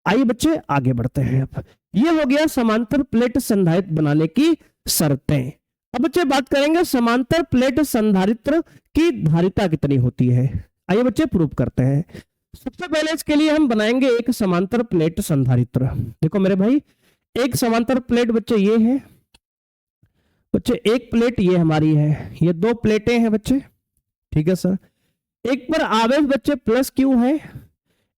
A: आइए बच्चे आगे बढ़ते हैं। अब ये हो गया समांतर प्लेट संधारित्र बनाने की शर्तें। अब बच्चे बात करेंगे समांतर प्लेट संधारित्र की धारिता कितनी होती है। आइए बच्चे प्रूव करते हैं। सबसे पहले इसके लिए हम बनाएंगे एक समांतर प्लेट संधारित्र। देखो मेरे भाई, एक समांतर प्लेट बच्चे ये है बच्चे, एक प्लेट ये हमारी है, ये दो प्लेटें हैं बच्चे। ठीक है सर। एक पर आवेश बच्चे प्लस क्यू है,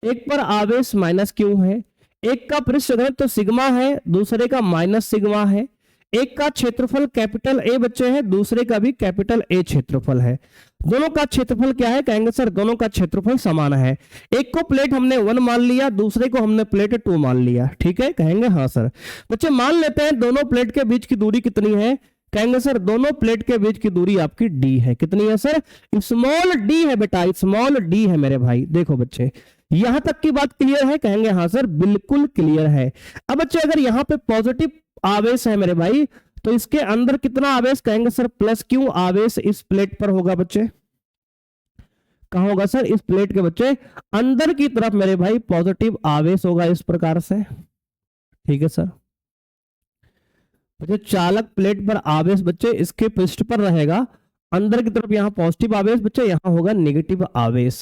A: एक पर आवेश माइनस क्यू है। एक का पृष्ठ घनत्व तो सिग्मा है, दूसरे का माइनस सिग्मा है। एक का क्षेत्रफल कैपिटल ए बच्चे है, दूसरे का भी कैपिटल ए क्षेत्रफल है। दोनों का क्षेत्रफल क्या है? कहेंगे सर दोनों का क्षेत्रफल समान है। एक को प्लेट हमने 1 मान लिया, दूसरे को हमने प्लेट 2 मान लिया। ठीक है, कहेंगे हाँ सर। बच्चे मान लेते हैं दोनों प्लेट के बीच की दूरी कितनी है? कहेंगे सर दोनों प्लेट के बीच की दूरी आपकी डी है। कितनी है सर? स्मॉल डी है बेटा, स्मॉल डी है मेरे भाई। देखो बच्चे यहां तक की बात क्लियर है? कहेंगे हाँ सर बिल्कुल क्लियर है। अब बच्चे अगर यहां पे पॉजिटिव आवेश है मेरे भाई, तो इसके अंदर कितना आवेश? कहेंगे सर प्लस क्यू आवेश इस प्लेट पर होगा बच्चे। कहां होगा सर? इस प्लेट के बच्चे अंदर की तरफ मेरे भाई पॉजिटिव आवेश होगा इस प्रकार से। ठीक है सर। बच्चे चालक प्लेट पर आवेश बच्चे इसके पृष्ठ पर रहेगा, अंदर की तरफ यहां पॉजिटिव आवेश बच्चे, यहां होगा नेगेटिव आवेश।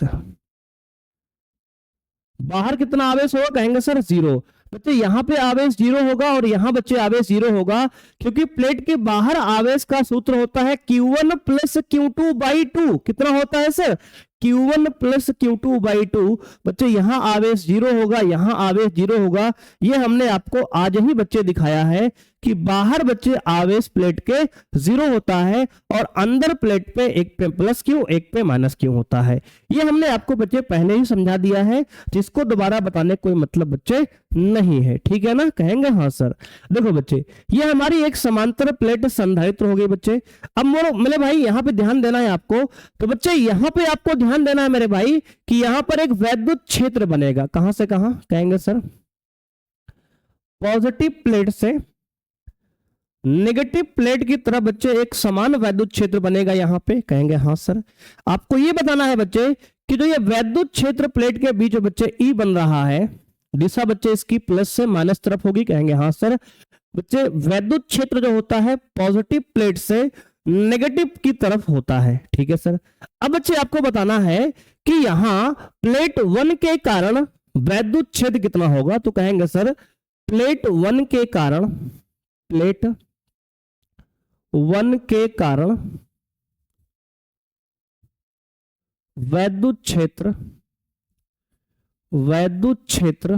A: बाहर कितना आवेश होगा? कहेंगे सर 0। बच्चे यहां पे आवेश 0 होगा और यहां बच्चे आवेश 0 होगा, क्योंकि प्लेट के बाहर आवेश का सूत्र होता है Q1 प्लस Q2/2। कितना होता है सर? Q1 plus Q2/2। बच्चे यहां आवेश 0 होगा, यहां आवेश 0 होगा। ये हमने आपको आज ही बच्चे दिखाया है कि बाहर बच्चे आवेश प्लेट के 0 होता है और अंदर प्लेट पे एक पे प्लस क्यू एक पे माइनस क्यू होता है। ये हमने आपको बच्चे पहले ही समझा दिया है, जिसको दोबारा बताने कोई मतलब बच्चे नहीं है। ठीक है ना, कहेंगे हाँ सर। देखो बच्चे ये हमारी एक समांतर प्लेट संधारित्र हो गई बच्चे। अब मेरे भाई यहाँ पे ध्यान देना है आपको। तो बच्चे यहाँ पे आपको ध्यान देना है मेरे भाई कि यहाँ पर एक वैद्युत क्षेत्र बनेगा। कहां से कहां? कहेंगे सर पॉजिटिव प्लेट से नेगेटिव प्लेट की तरफ बच्चे एक समान वैद्युत क्षेत्र बनेगा यहाँ पे। कहेंगे हाँ सर। आपको ये बताना है बच्चे कि जो ये वैद्युत क्षेत्र प्लेट के बीच बच्चे ई बन रहा है, दिशा बच्चे इसकी प्लस से माइनस तरफ होगी। कहेंगे हाँ सर। बच्चे वैद्युत क्षेत्र जो होता है पॉजिटिव प्लेट से नेगेटिव की तरफ होता है। ठीक है सर। अब बच्चे आपको बताना है कि यहां प्लेट 1 के कारण वैद्युत क्षेत्र कितना होगा। तो कहेंगे सर प्लेट 1 के कारण, प्लेट 1 के कारण वैद्युत क्षेत्र, वैद्युत क्षेत्र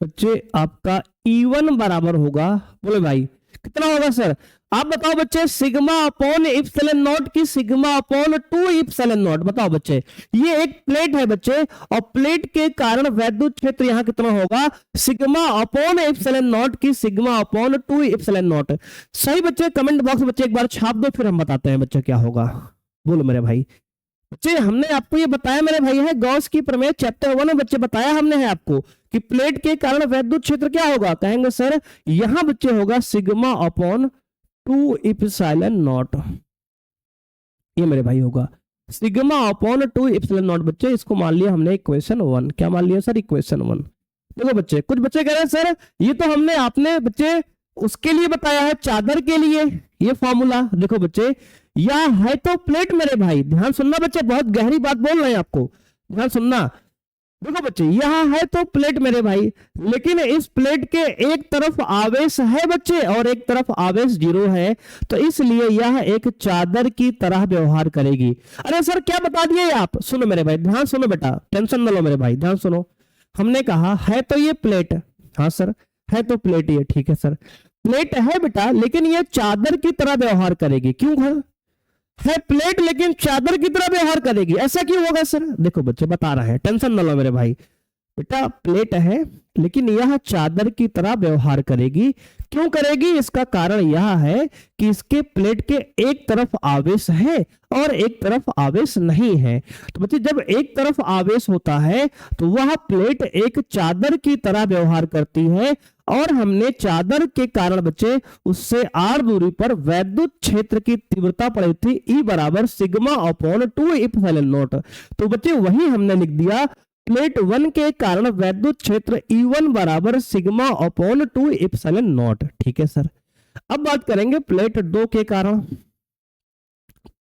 A: बच्चे आपका E1 बराबर होगा, बोले भाई कितना होगा सर? आप बताओ बच्चे, सिग्मा अपॉन इप्सिलॉन नॉट की सिग्मा अपॉन 2 इप्सिलॉन नॉट। बताओ बच्चे, ये एक प्लेट है बच्चे, और प्लेट के कारण वैद्युत क्षेत्र यहाँ कितना होगा? सिग्मा अपॉन इप्सिलॉन नॉट की सिग्मा अपॉन 2 इप्सिलॉन नॉट। सही बच्चे, कमेंट बॉक्स में बच्चे एक बार छाप दो, फिर हम बताते हैं बच्चे क्या होगा। बोलो मेरे भाई। बच्चे हमने आपको ये बताया मेरे भाई है, गॉस की प्रमेय चैप्टर 1 में बच्चे बताया हमने है आपको कि प्लेट के कारण वैद्युत क्षेत्र क्या होगा। कहेंगे सर यहां बच्चे होगा सिग्मा अपॉन 2 इप्सिलॉन नॉट। ये मेरे भाई होगा सिग्मा अपॉन 2 इप्सिलॉन नॉट। बच्चे इसको मान लिया हमने इक्वेशन 1। क्या मान लिया सर? इक्वेशन 1। देखो बच्चे, कुछ बच्चे कह रहे हैं सर ये तो हमने आपने बच्चे उसके लिए बताया है, चादर के लिए ये फॉर्मूला। देखो बच्चे, यह है तो प्लेट मेरे भाई, ध्यान सुनना बच्चे, बहुत गहरी बात बोल रहे हैं आपको, ध्यान सुनना। देखो बच्चे, यह है तो प्लेट मेरे भाई, लेकिन इस प्लेट के एक तरफ आवेश है बच्चे और एक तरफ आवेश 0 है, तो इसलिए यह एक चादर की तरह व्यवहार करेगी। अरे सर क्या बता दिए आप? सुनो मेरे भाई, ध्यान सुनो बेटा, टेंशन न लो मेरे भाई, ध्यान सुनो। हमने कहा है तो ये प्लेट, हाँ सर है तो प्लेट, ये ठीक है सर, प्लेट है बेटा, लेकिन ये चादर की तरह व्यवहार करेगी। क्यों है प्लेट लेकिन चादर की तरह व्यवहार करेगी, ऐसा क्यों होगा सर? देखो बच्चे बता रहे हैं, टेंशन न लो मेरे भाई। बेटा प्लेट है लेकिन यह चादर की तरह व्यवहार करेगी। क्यों करेगी? इसका कारण यह है कि इसके प्लेट के एक तरफ आवेश है और एक तरफ आवेश नहीं है। तो बच्चे जब एक तरफ आवेश होता है तो वह प्लेट एक चादर की तरह व्यवहार करती है, और हमने चादर के कारण बच्चे उससे r दूरी पर वैद्युत क्षेत्र की तीव्रता पड़ी थी E बराबर सिग्मा अपॉन 2 इप्सिलॉन नॉट। तो बच्चे वही हमने लिख दिया, प्लेट 1 के कारण वैद्युत क्षेत्र E1 बराबर सिग्मा अपॉन 2 इप्सिलॉन नॉट। ठीक है सर। अब बात करेंगे प्लेट 2 के कारण।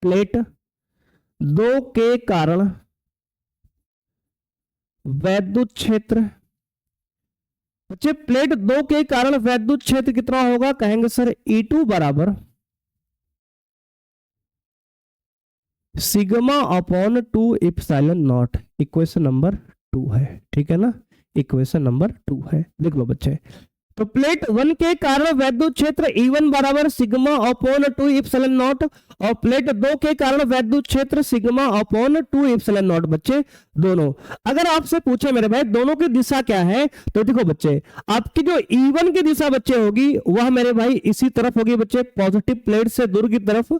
A: प्लेट 2 के कारण वैद्युत क्षेत्र, बच्चे प्लेट 2 के कारण वैद्युत क्षेत्र कितना होगा? कहेंगे सर E2 बराबर sigma upon 2 epsilon not. Equation number 2 है, ठीक है ना, इक्वेशन नंबर 2 है, देख लो बच्चे। तो प्लेट 1 के कारण वैद्युत क्षेत्र E1 बराबर सिग्मा अपॉन 2 इप्सिलॉन नॉट, और प्लेट 2 के कारण वैद्युत क्षेत्र सिग्मा अपॉन 2 इप्सिलॉन नॉट। बच्चे दोनों, अगर आपसे पूछे मेरे भाई दोनों की दिशा क्या है, तो देखो बच्चे आपकी जो E1 की दिशा बच्चे होगी वह मेरे भाई इसी तरफ होगी बच्चे, पॉजिटिव प्लेट से दूर की तरफ।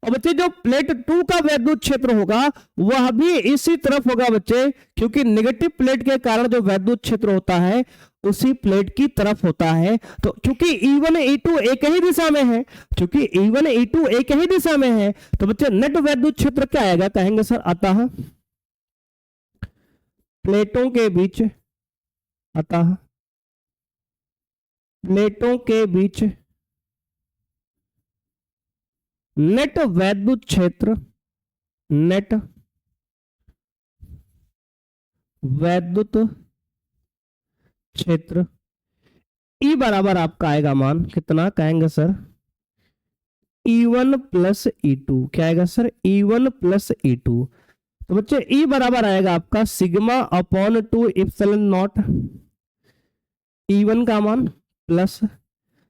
A: और बच्चे जो प्लेट 2 का वैद्युत क्षेत्र होगा वह भी इसी तरफ होगा बच्चे, क्योंकि नेगेटिव प्लेट के कारण जो वैद्युत क्षेत्र होता है उसी प्लेट की तरफ होता है। तो क्योंकि E1 E2 एक ही दिशा में है, क्योंकि E1 E2 एक ही दिशा में है, तो बच्चे नेट वैद्युत क्षेत्र क्या आएगा? कहेंगे सर अतः प्लेटों के बीच, अतः प्लेटों के बीच नेट वैद्युत क्षेत्र, नेट वैद्युत क्षेत्र E बराबर आपका आएगा मान कितना? कहेंगे सर E1 प्लस E2। क्या आएगा सर? E1 plus E2। तो बच्चे E बराबर आएगा आपका sigma upon 2 epsilon not, E1 का मान plus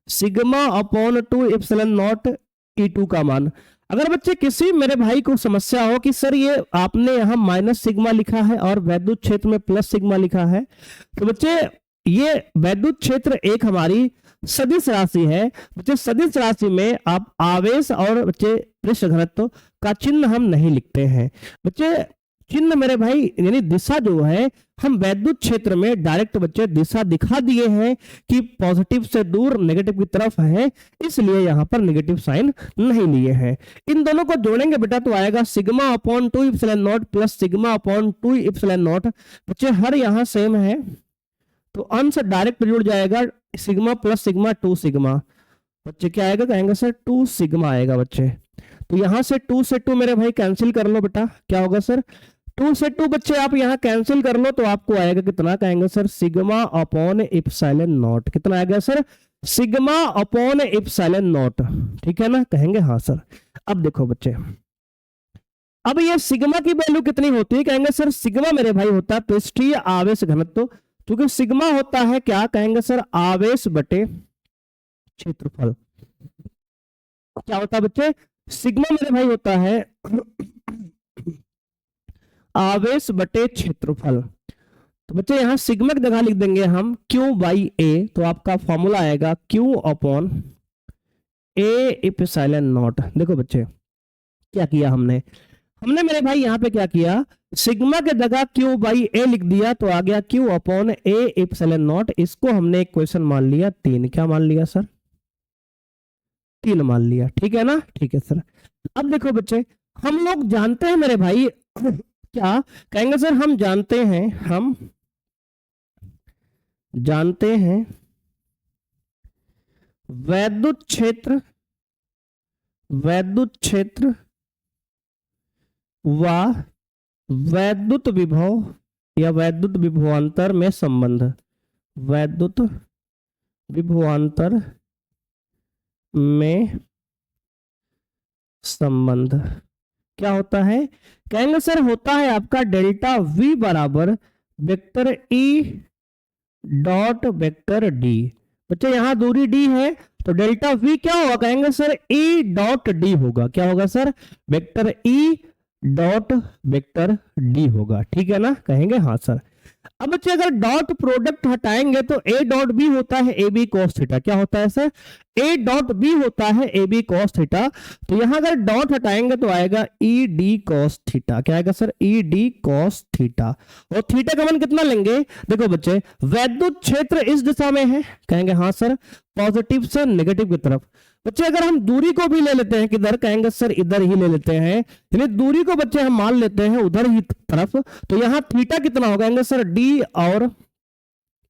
A: sigma upon 2 epsilon not E2 का मान। अगर बच्चे किसी मेरे भाई को समस्या हो कि सर ये आपने यहाँ माइनस सिग्मा लिखा है और वैद्युत क्षेत्र में प्लस सिग्मा लिखा है, तो बच्चे ये वैद्युत क्षेत्र एक हमारी सदिश राशि है। बच्चे सदिश राशि में आप आवेश और बच्चे पृष्ठ घनत्व का चिन्ह हम नहीं लिखते हैं। बच्चे चिन्ह मेरे भाई यानी दिशा जो है हम वैद्युत क्षेत्र में डायरेक्ट बच्चे दिशा दिखा दिए हैं कि पॉजिटिव से दूर नेगेटिव की तरफ है, इसलिए यहां पर नेगेटिव साइन नहीं लिए हैं। इन दोनों को जोड़ेंगे बेटा तो आएगा sigma upon 2 epsilon not plus sigma upon 2 epsilon not. बच्चे हर यहां सेम है तो अंश डायरेक्ट जुड़ जाएगा, सिग्मा प्लस सिग्मा 2 सिग्मा। बच्चे क्या आएगा? कहेंगे सर 2 सिग्मा आएगा बच्चे। तो यहां से 2 से 2 मेरे भाई कैंसिल कर लो बेटा, क्या होगा सर? 2 से 2 बच्चे आप यहां कैंसिल कर लो तो आपको आएगा कितना? कहेंगे sir sigma upon epsilon not. कितना आएगा sir? Sigma upon epsilon not. ठीक है ना? कहेंगे हाँ सर। अब देखो बच्चे, अब ये सिग्मा की वैल्यू कितनी होती है? कहेंगे सर सिग्मा मेरे भाई होता है पृष्ठीय आवेश घनत्व, क्योंकि सिग्मा होता है क्या? कहेंगे सर आवेश बटे क्षेत्रफल। क्या होता है बच्चे, सिग्मा मेरे भाई होता है आवेश बटे क्षेत्रफल। तो बच्चे यहाँ सिग्मा की जगह लिख देंगे हम Q बाई ए, तो आपका फॉर्मूला आएगा Q upon A epsilon not. देखो बच्चे क्या किया हमने मेरे भाई यहाँ पे क्या किया, सिग्मा के जगह Q बाई ए लिख दिया, तो आ गया Q upon A epsilon not. इसको हमने इक्वेशन मान लिया 3। क्या मान लिया सर, 3 मान लिया, ठीक है ना, ठीक है सर। अब देखो बच्चे हम लोग जानते हैं मेरे भाई क्या कहेंगे सर, हम जानते हैं वैद्युत क्षेत्र व वैद्युत विभव या वैद्युत विभवांतर में संबंध। वैद्युत विभवांतर में संबंध क्या होता है, कहेंगे सर होता है आपका डेल्टा V बराबर vector E dot vector D। बच्चे यहाँ दूरी D है तो डेल्टा V क्या होगा, कहेंगे सर E डॉट D होगा। क्या होगा sir, vector E dot vector D होगा, ठीक है ना, कहेंगे हाँ सर। अब बच्चे अगर डॉट प्रोडक्ट हटाएंगे तो A डॉट B होता है AB cos थीटा। क्या होता है सर, A डॉट B होता है AB cos थीटा। तो यहां अगर डॉट हटाएंगे तो आएगा ED cos थीटा। क्या आएगा सर, ED cos थीटा। और थीटा का मान कितना लेंगे, देखो बच्चे वैद्युत क्षेत्र इस दिशा में है, कहेंगे हाँ सर, पॉजिटिव से नेगेटिव की तरफ। बच्चे अगर हम दूरी को भी ले लेते हैं किधर, कहेंगे सर इधर ही ले लेते हैं, यानी दूरी को बच्चे हम मान लेते हैं उधर ही तरफ। तो यहाँ थीटा कितना होगा, कहेंगे सर D और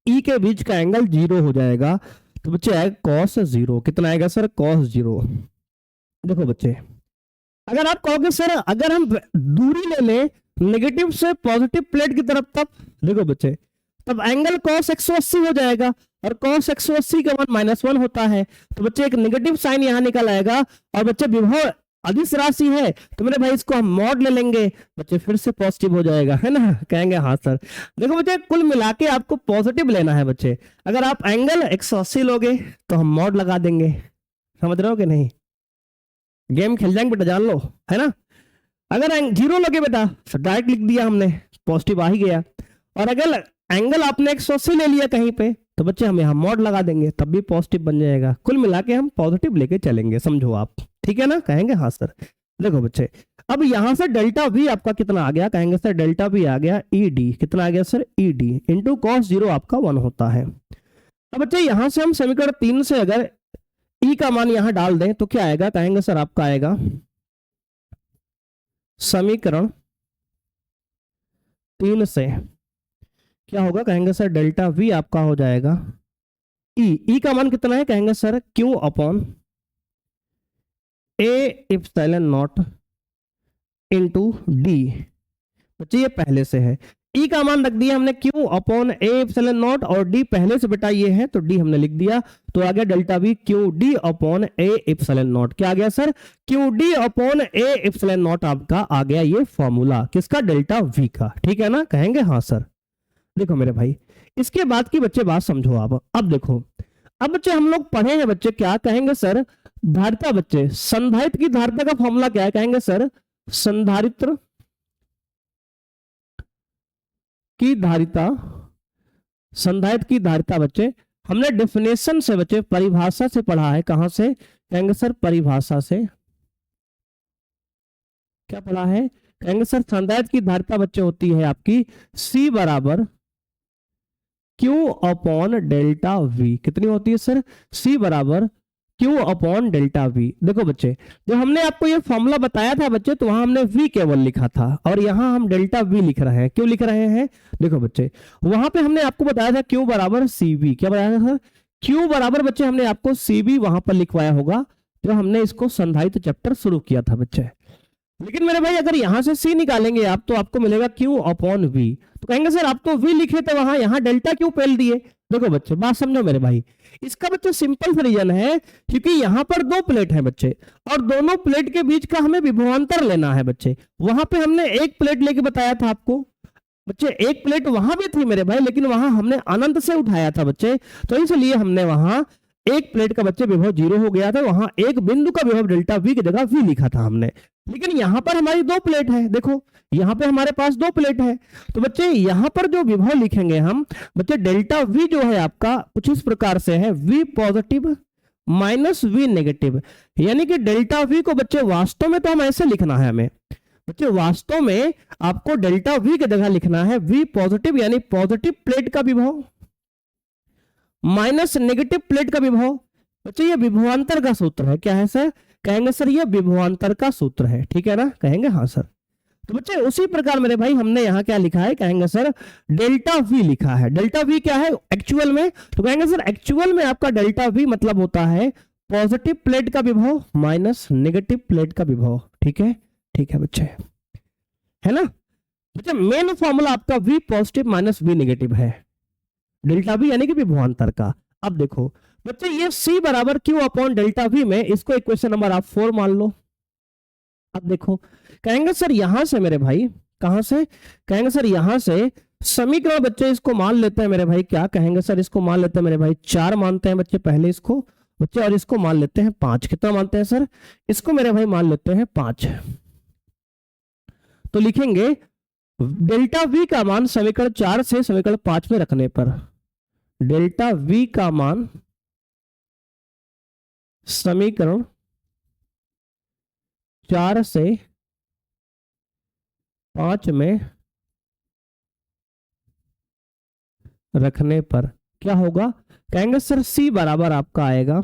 A: E के बीच का एंगल 0 हो जाएगा। तो बच्चे आएगा cos 0। कितना आएगा सर, cos 0। देखो बच्चे अगर आप कहोगे सर अगर हम दूरी ले लें नेगेटिव से पॉजिटिव प्लेट की तरफ, तब देखो बच्चे तब एंगल cos 180 हो जाएगा और cos 180 का मान -1 होता है। तो बच्चे एक नेगेटिव साइन यहां निकल आएगा। और बच्चे विभव अदिश राशि है तो मेरे भाई इसको हम मॉड ले लेंगे, बच्चे फिर से पॉजिटिव हो जाएगा, है ना, कहेंगे हाँ सर। देखो बच्चे कुल मिला के आपको पॉजिटिव लेना है बच्चे। अगर आप एंगल 180 लोगे तो हम मॉड लगा देंगे, समझ रहे हो कि नहीं, गेम खेल जाएंगे बेटा, जान लो, है ना। अगर 0 लोगे बेटा तो डायरेक्ट लिख दिया हमने, पॉजिटिव आ ही गया। और अगर एंगल आपने 180 ले लिया कहीं पे तो बच्चे हम यहाँ मॉड लगा देंगे, तब भी पॉजिटिव बन जाएगा। कुल मिला के हम पॉजिटिव लेके चलेंगे, समझो आप, ठीक है ना, कहेंगे हाँ सर। देखो बच्चे अब यहां से डेल्टा V आपका कितना आ गया, कहेंगे सर डेल्टा V आ गया ED। कितना आ गया सर, ED इंटू cos 0 आपका 1 होता है। अब बच्चे यहां से हम समीकरण 3 से अगर E का मान यहां डाल दें तो क्या आएगा, कहेंगे सर आपका आएगा समीकरण 3 से क्या होगा, कहेंगे सर डेल्टा V आपका हो जाएगा E का मान कितना है, कहेंगे sir Q upon A epsilon not into D। बच्चे ये पहले से है, E का मान रख दिया हमने Q upon A epsilon not और D पहले से बेटा ये है तो D हमने लिख दिया। तो आ गया delta V QD upon A epsilon not. क्या आ गया sir, QD upon A epsilon not आपका आ गया ये फॉर्मूला किसका, डेल्टा V का, ठीक है ना, कहेंगे हाँ सर। देखो मेरे भाई इसके बाद की बच्चे बात समझो आप। अब देखो अब बच्चे हम लोग पढ़े हैं बच्चे, क्या कहेंगे सर, धारिता। बच्चे संधारित्र की धारिता का फॉर्मूला क्या है, कहेंगे सर संधारित्र की धारिता। संधारित्र की धारिता बच्चे हमने डेफिनेशन से बच्चे परिभाषा से पढ़ा है, कहां से, कहेंगे सर परिभाषा से। क्या पढ़ा है, कहेंगे सर संधारित्र की धारिता बच्चे होती है आपकी C बराबर Q अपॉन डेल्टा V। कितनी होती है सर, C बराबर Q अपॉन डेल्टा V। देखो बच्चे जब हमने आपको ये फॉर्मूला बताया था बच्चे तो वहां हमने V केवल लिखा था और यहाँ हम डेल्टा V लिख रहे हैं। क्यों लिख रहे हैं, देखो बच्चे वहां पे हमने आपको बताया था Q बराबर CV। क्या बताया था, Q बराबर बच्चे हमने आपको CV वहां पर लिखवाया होगा जब हमने इसको संधारित्र चैप्टर शुरू किया था बच्चे। लेकिन मेरे भाई अगर यहां से C निकालेंगे आप तो आपको मिलेगा Q अपॉन V। तो कहेंगे सर आप तो V लिखे थे वहां, यहाँ डेल्टा क्यों पेल दिए। देखो बच्चे बात समझो मेरे भाई, इसका बच्चे सिंपल सा रीजन है क्योंकि यहाँ पर 2 प्लेट है बच्चे और दोनों प्लेट के बीच का हमें विभवांतर लेना है बच्चे। वहां पे हमने एक प्लेट लेके बताया था आपको बच्चे, एक प्लेट वहां भी थी मेरे भाई लेकिन वहां हमने अनंत से उठाया था बच्चे, तो इसलिए हमने वहां एक प्लेट का बच्चे विभव 0 हो गया था, वहां एक बिंदु का विभव डेल्टा वी की जगह वी लिखा था हमने। लेकिन यहां पर हमारी दो प्लेट है, देखो यहां पे हमारे पास दो प्लेट है, तो बच्चे यहां पर जो विभव लिखेंगे हम बच्चे डेल्टा वी जो है आपका कुछ इस प्रकार से है, V positive minus V negative. यानी कि डेल्टा वी को बच्चे वास्तव में तो हम ऐसे लिखना है, हमें बच्चे वास्तव में आपको डेल्टा वी की जगह लिखना है वी पॉजिटिव यानी पॉजिटिव प्लेट का विभव माइनस नेगेटिव प्लेट का विभव। बच्चे ये विभवांतर का सूत्र है, क्या है सर? कहेंगे सर ये विभवांतर का सूत्र है, ठीक है ना? कहेंगे हाँ सर। तो बच्चे उसी प्रकार मेरे भाई हमने यहाँ क्या लिखा है, कहेंगे सर डेल्टा वी लिखा है। डेल्टा वी क्या है एक्चुअल में? तो कहेंगे सर एक्चुअल में आपका डेल्टा वी मतलब होता है पॉजिटिव प्लेट का विभव माइनस नेगेटिव प्लेट का विभव। ठीक है, ठीक है बच्चे, है ना? बच्चे मेन फॉर्मूला आपका V positive minus V negative है, डेल्टा वी यानी कि विभवांतर का। अब देखो बच्चे ये C बराबर क्यू अपॉन डेल्टा वी में, इसको इक्वेशन नंबर आप 4 मान लो। अब देखो कहेंगे सर यहां से मेरे भाई, कहां से? कहेंगे सर यहां से समीकरण बच्चे इसको मान लेते हैं मेरे भाई, क्या कहेंगे सर? इसको मान लेते हैं मेरे भाई 4 मानते हैं बच्चे पहले इसको बच्चे, और इसको मान लेते हैं 5। कितना मानते हैं सर? इसको मेरे भाई मान लेते हैं 5। तो लिखेंगे डेल्टा वी का मान समीकरण 4 से समीकरण 5 में रखने पर डेल्टा वी का मान समीकरण 4 से 5 में रखने पर क्या होगा? कहेंगे सर C बराबर आपका आएगा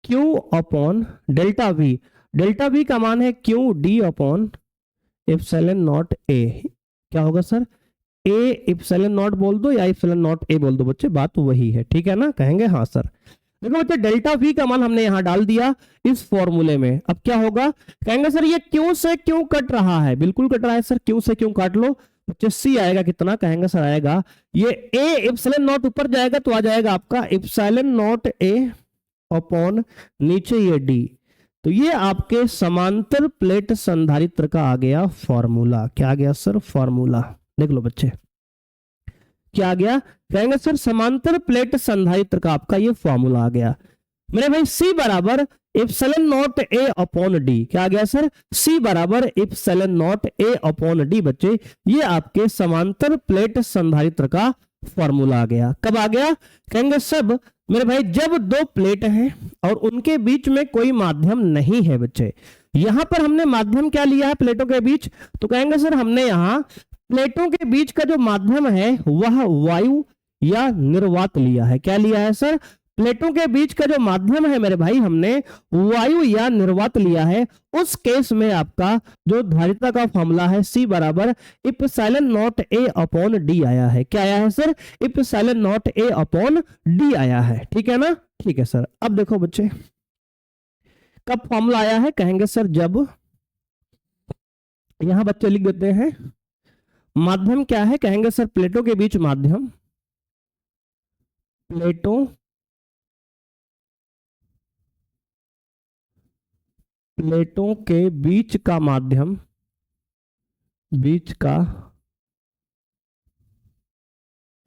A: Q upon delta we. Delta we का मान है Q D upon epsilon not A। क्या होगा सर? A एप्सिलॉन नॉट बोल दो या एप्सिलॉन नॉट A बोल दो बच्चे, बात तो वही है, ठीक है ना? कहेंगे हाँ सर। देखो बच्चे डेल्टा वी का मान हमने यहां डाल दिया इस फॉर्मूले में। अब क्या होगा? कहेंगे सर ये क्यों से क्यों कट रहा है? बिल्कुल कट रहा है सर, क्यों से क्यों काट लो बच्चे। C आएगा कितना? कहेंगे सर आएगा ये A एप्सिलॉन नॉट ऊपर जाएगा तो आ जाएगा आपका एप्सिलॉन नॉट A अपॉन नीचे ये D। तो ये आपके समांतर प्लेट संधारित्र का आ गया फॉर्मूला। क्या आ गया सर? फॉर्मूला। देख लो बच्चे क्या आ गया? कहेंगे सर समांतर प्लेट संधारित्र का आपका ये फॉर्मूला आ गया मेरे भाई। C बराबर epsilon not A upon D। क्या आ गया सर? C बराबर epsilon not A upon D बच्चे, ये आपके समांतर प्लेट संधारित्र का फॉर्मूला आ गया। कब आ गया? कहेंगे सब मेरे भाई जब दो प्लेट हैं और उनके बीच में कोई माध्यम नहीं है बच्चे। यहां पर हमने माध्यम क्या लिया है प्लेटों के बीच? तो कहेंगे सर हमने यहां प्लेटों के बीच का जो माध्यम है वह वायु या निर्वात लिया है। क्या लिया है सर? प्लेटों के बीच का जो माध्यम है मेरे भाई हमने वायु या निर्वात लिया है। उस केस में आपका जो धारिता का फॉर्मूला है C बराबर epsilon not A upon D आया है। क्या आया है sir? Epsilon not A upon D आया है, ठीक है ना? ठीक है सर। अब देखो बच्चे कब फॉर्मूला आया है? कहेंगे सर जब, यहां बच्चे लिख देते हैं माध्यम क्या है? कहेंगे सर प्लेटों के बीच माध्यम, प्लेटों के बीच का माध्यम, बीच का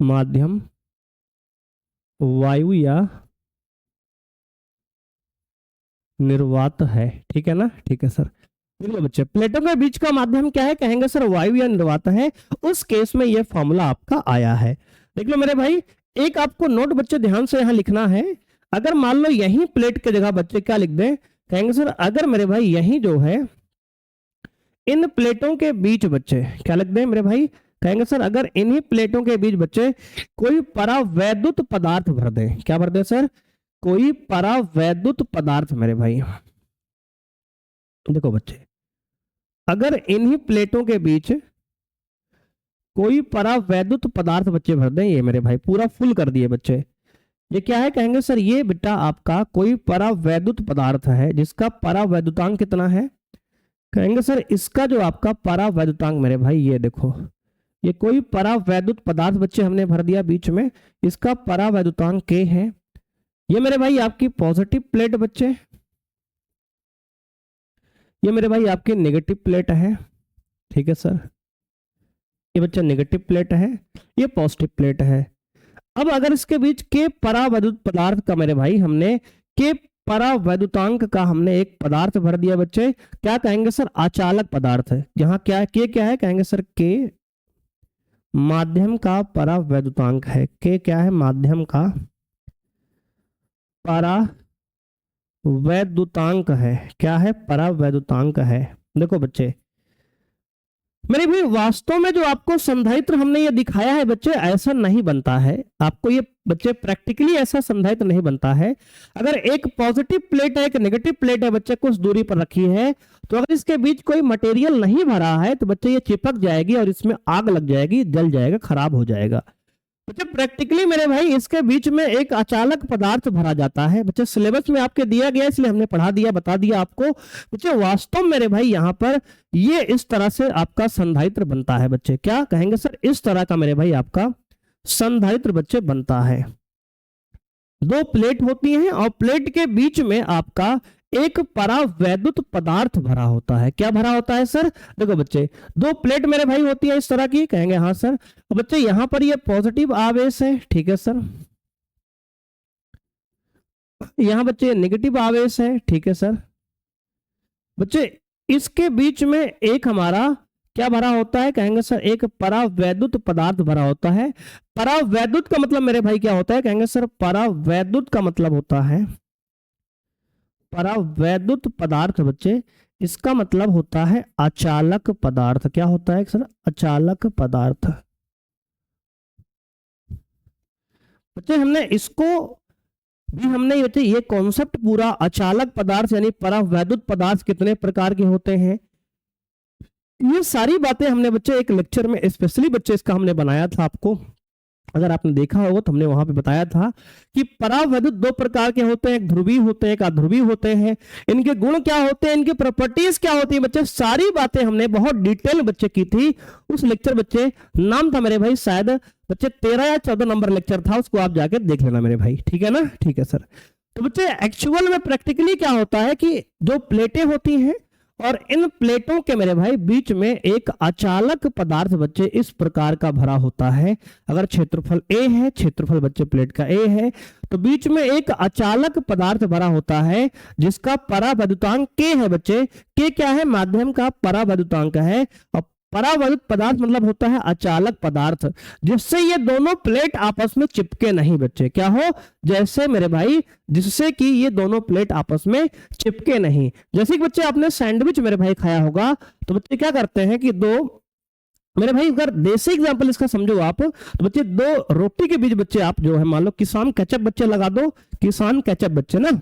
A: माध्यम वायु या निर्वात है, ठीक है ना? ठीक है सर। देख लो बच्चे प्लेटों के बीच का माध्यम क्या है? कहेंगे सर वायु या निर्वात है। उस केस में यह फॉर्मूला आपका आया है। देख लो मेरे भाई एक आपको नोट बच्चे ध्यान से यहां लिखना है। अगर मान लो यही प्लेट के जगह बच्चे क्या लिख दें? कहेंगे सर अगर मेरे भाई यही जो है इन प्लेटों के बीच बच्चे क्या लिख दें मेरे भाई? कहेंगे सर अगर इन्हीं प्लेटों के बीच बच्चे कोई परावैद्युत पदार्थ भर दें। क्या भर दें सर? कोई परावैद्युत पदार्थ मेरे भाई। देखो बच्चे अगर इन्हीं प्लेटों के बीच कोई परावैद्युत पदार्थ बच्चे भर दें, ये मेरे भाई पूरा फुल कर दिए बच्चे। ये क्या है? कहेंगे सर ये बेटा आपका कोई परावैद्युत पदार्थ है जिसका परावैद्युतांक कितना है? कहेंगे सर इसका जो आपका परावैद्युतांक मेरे भाई ये देखो, ये कोई परावैद्युत पदार्थ बच्चे हमने भर दिया बीच में, इसका परावैद्युतांक K है। ये मेरे भाई आपकी पॉजिटिव प्लेट बच्चे, ये मेरे भाई आपकी नेगेटिव प्लेट है, ठीक है सर। ये बच्चा नेगेटिव प्लेट है, ये पॉजिटिव प्लेट है। अब अगर इसके बीच के परावैद्युत पदार्थ का मेरे भाई हमने के परावैद्युतांक का हमने एक पदार्थ भर दिया बच्चे, क्या कहेंगे सर? अचालक पदार्थ है। यहाँ क्या है? के क्या है? कहेंगे सर के माध्यम का परावैद्युतांक है। के क्या है? माध्यम का परावैद्युतांक है। क्या है? परावैद्युतांक है। देखो बच्चे मेरे भाई, वास्तव में जो आपको संधारित्र हमने ये दिखाया है बच्चे, ऐसा नहीं बनता है। आपको ये बच्चे प्रैक्टिकली ऐसा संधारित्र नहीं बनता है। अगर एक पॉजिटिव प्लेट है, एक नेगेटिव प्लेट है बच्चे, कुछ दूरी पर रखी है, तो अगर इसके बीच कोई मटेरियल नहीं भरा है तो बच्चे ये चिपक जाएगी और इसमें आग लग जाएगी, जल जाएगा, खराब हो जाएगा। बच्चे प्रैक्टिकली मेरे भाई इसके बीच में एक अचालक पदार्थ भरा जाता है। बच्चे सिलेबस में आपके दिया गया, इसलिए हमने पढ़ा दिया, बता दिया आपको। बच्चे वास्तव मेरे भाई यहाँ पर ये इस तरह से आपका संधारित्र बनता है बच्चे। क्या कहेंगे सर? इस तरह का मेरे भाई आपका संधारित्र बच्चे बनता है। दो प्लेट होती हैं और प्लेट के बीच में आपका एक परावैद्युत पदार्थ भरा होता है। क्या भरा होता है सर? देखो बच्चे, दो प्लेट मेरे भाई होती है इस तरह की, कहेंगे हाँ सर। और बच्चे यहां पर ये पॉजिटिव आवेश है, ठीक है सर। यहां बच्चे नेगेटिव आवेश है, ठीक है सर। बच्चे इसके बीच में एक हमारा क्या भरा होता है? कहेंगे सर एक परावैद्युत पदार्थ भरा होता है। परावैद्युत का मतलब मेरे भाई क्या होता है? कहेंगे सर परावैद्युत का मतलब होता है, परावैद्युत पदार्थ बच्चे, इसका मतलब होता है अचालक पदार्थ। क्या होता है सर? अचालक पदार्थ। बच्चे हमने इसको भी हमने बच्चे ये कॉन्सेप्ट पूरा, अचालक पदार्थ यानी परावैद्युत पदार्थ कितने प्रकार के होते हैं, ये सारी बातें हमने बच्चे एक लेक्चर में स्पेशली बच्चे इसका हमने बनाया था। आपको अगर आपने देखा होगा तो हमने वहां पे बताया था कि परावैद्युत दो प्रकार के होते हैं, एक ध्रुवीय होते हैं, एक अध्रुवीय होते हैं। इनके गुण क्या होते हैं, इनकी प्रॉपर्टीज क्या होती है बच्चे, सारी बातें हमने बहुत डिटेल बच्चे की थी। उस लेक्चर बच्चे नाम था मेरे भाई शायद बच्चे 13 या 14 नंबर लेक्चर था, उसको आप जाके देख लेना मेरे भाई, ठीक है ना? ठीक है सर। तो बच्चे एक्चुअल में प्रैक्टिकली क्या होता है कि जो प्लेटें होती हैं और इन प्लेटों के मेरे भाई बीच में एक अचालक पदार्थ बच्चे इस प्रकार का भरा होता है। अगर क्षेत्रफल ए है, क्षेत्रफल बच्चे प्लेट का ए है, तो बीच में एक अचालक पदार्थ भरा होता है जिसका परावैद्युतांक के है बच्चे। के क्या है? माध्यम का परावैद्युतांक है। और परावैद्युत पदार्थ मतलब होता है अचालक पदार्थ, जिससे ये दोनों प्लेट आपस में चिपके नहीं बच्चे। क्या हो? जैसे मेरे भाई जिससे कि ये दोनों प्लेट आपस में चिपके नहीं। जैसे कि बच्चे आपने सैंडविच मेरे भाई खाया होगा, तो बच्चे क्या करते हैं कि दो मेरे भाई, अगर देसी एग्जांपल इसका समझो आप, तो बच्चे दो रोटी के बीच बच्चे आप जो है मान लो किसान केचप बच्चे लगा दो, किसान केचप बच्चे ना,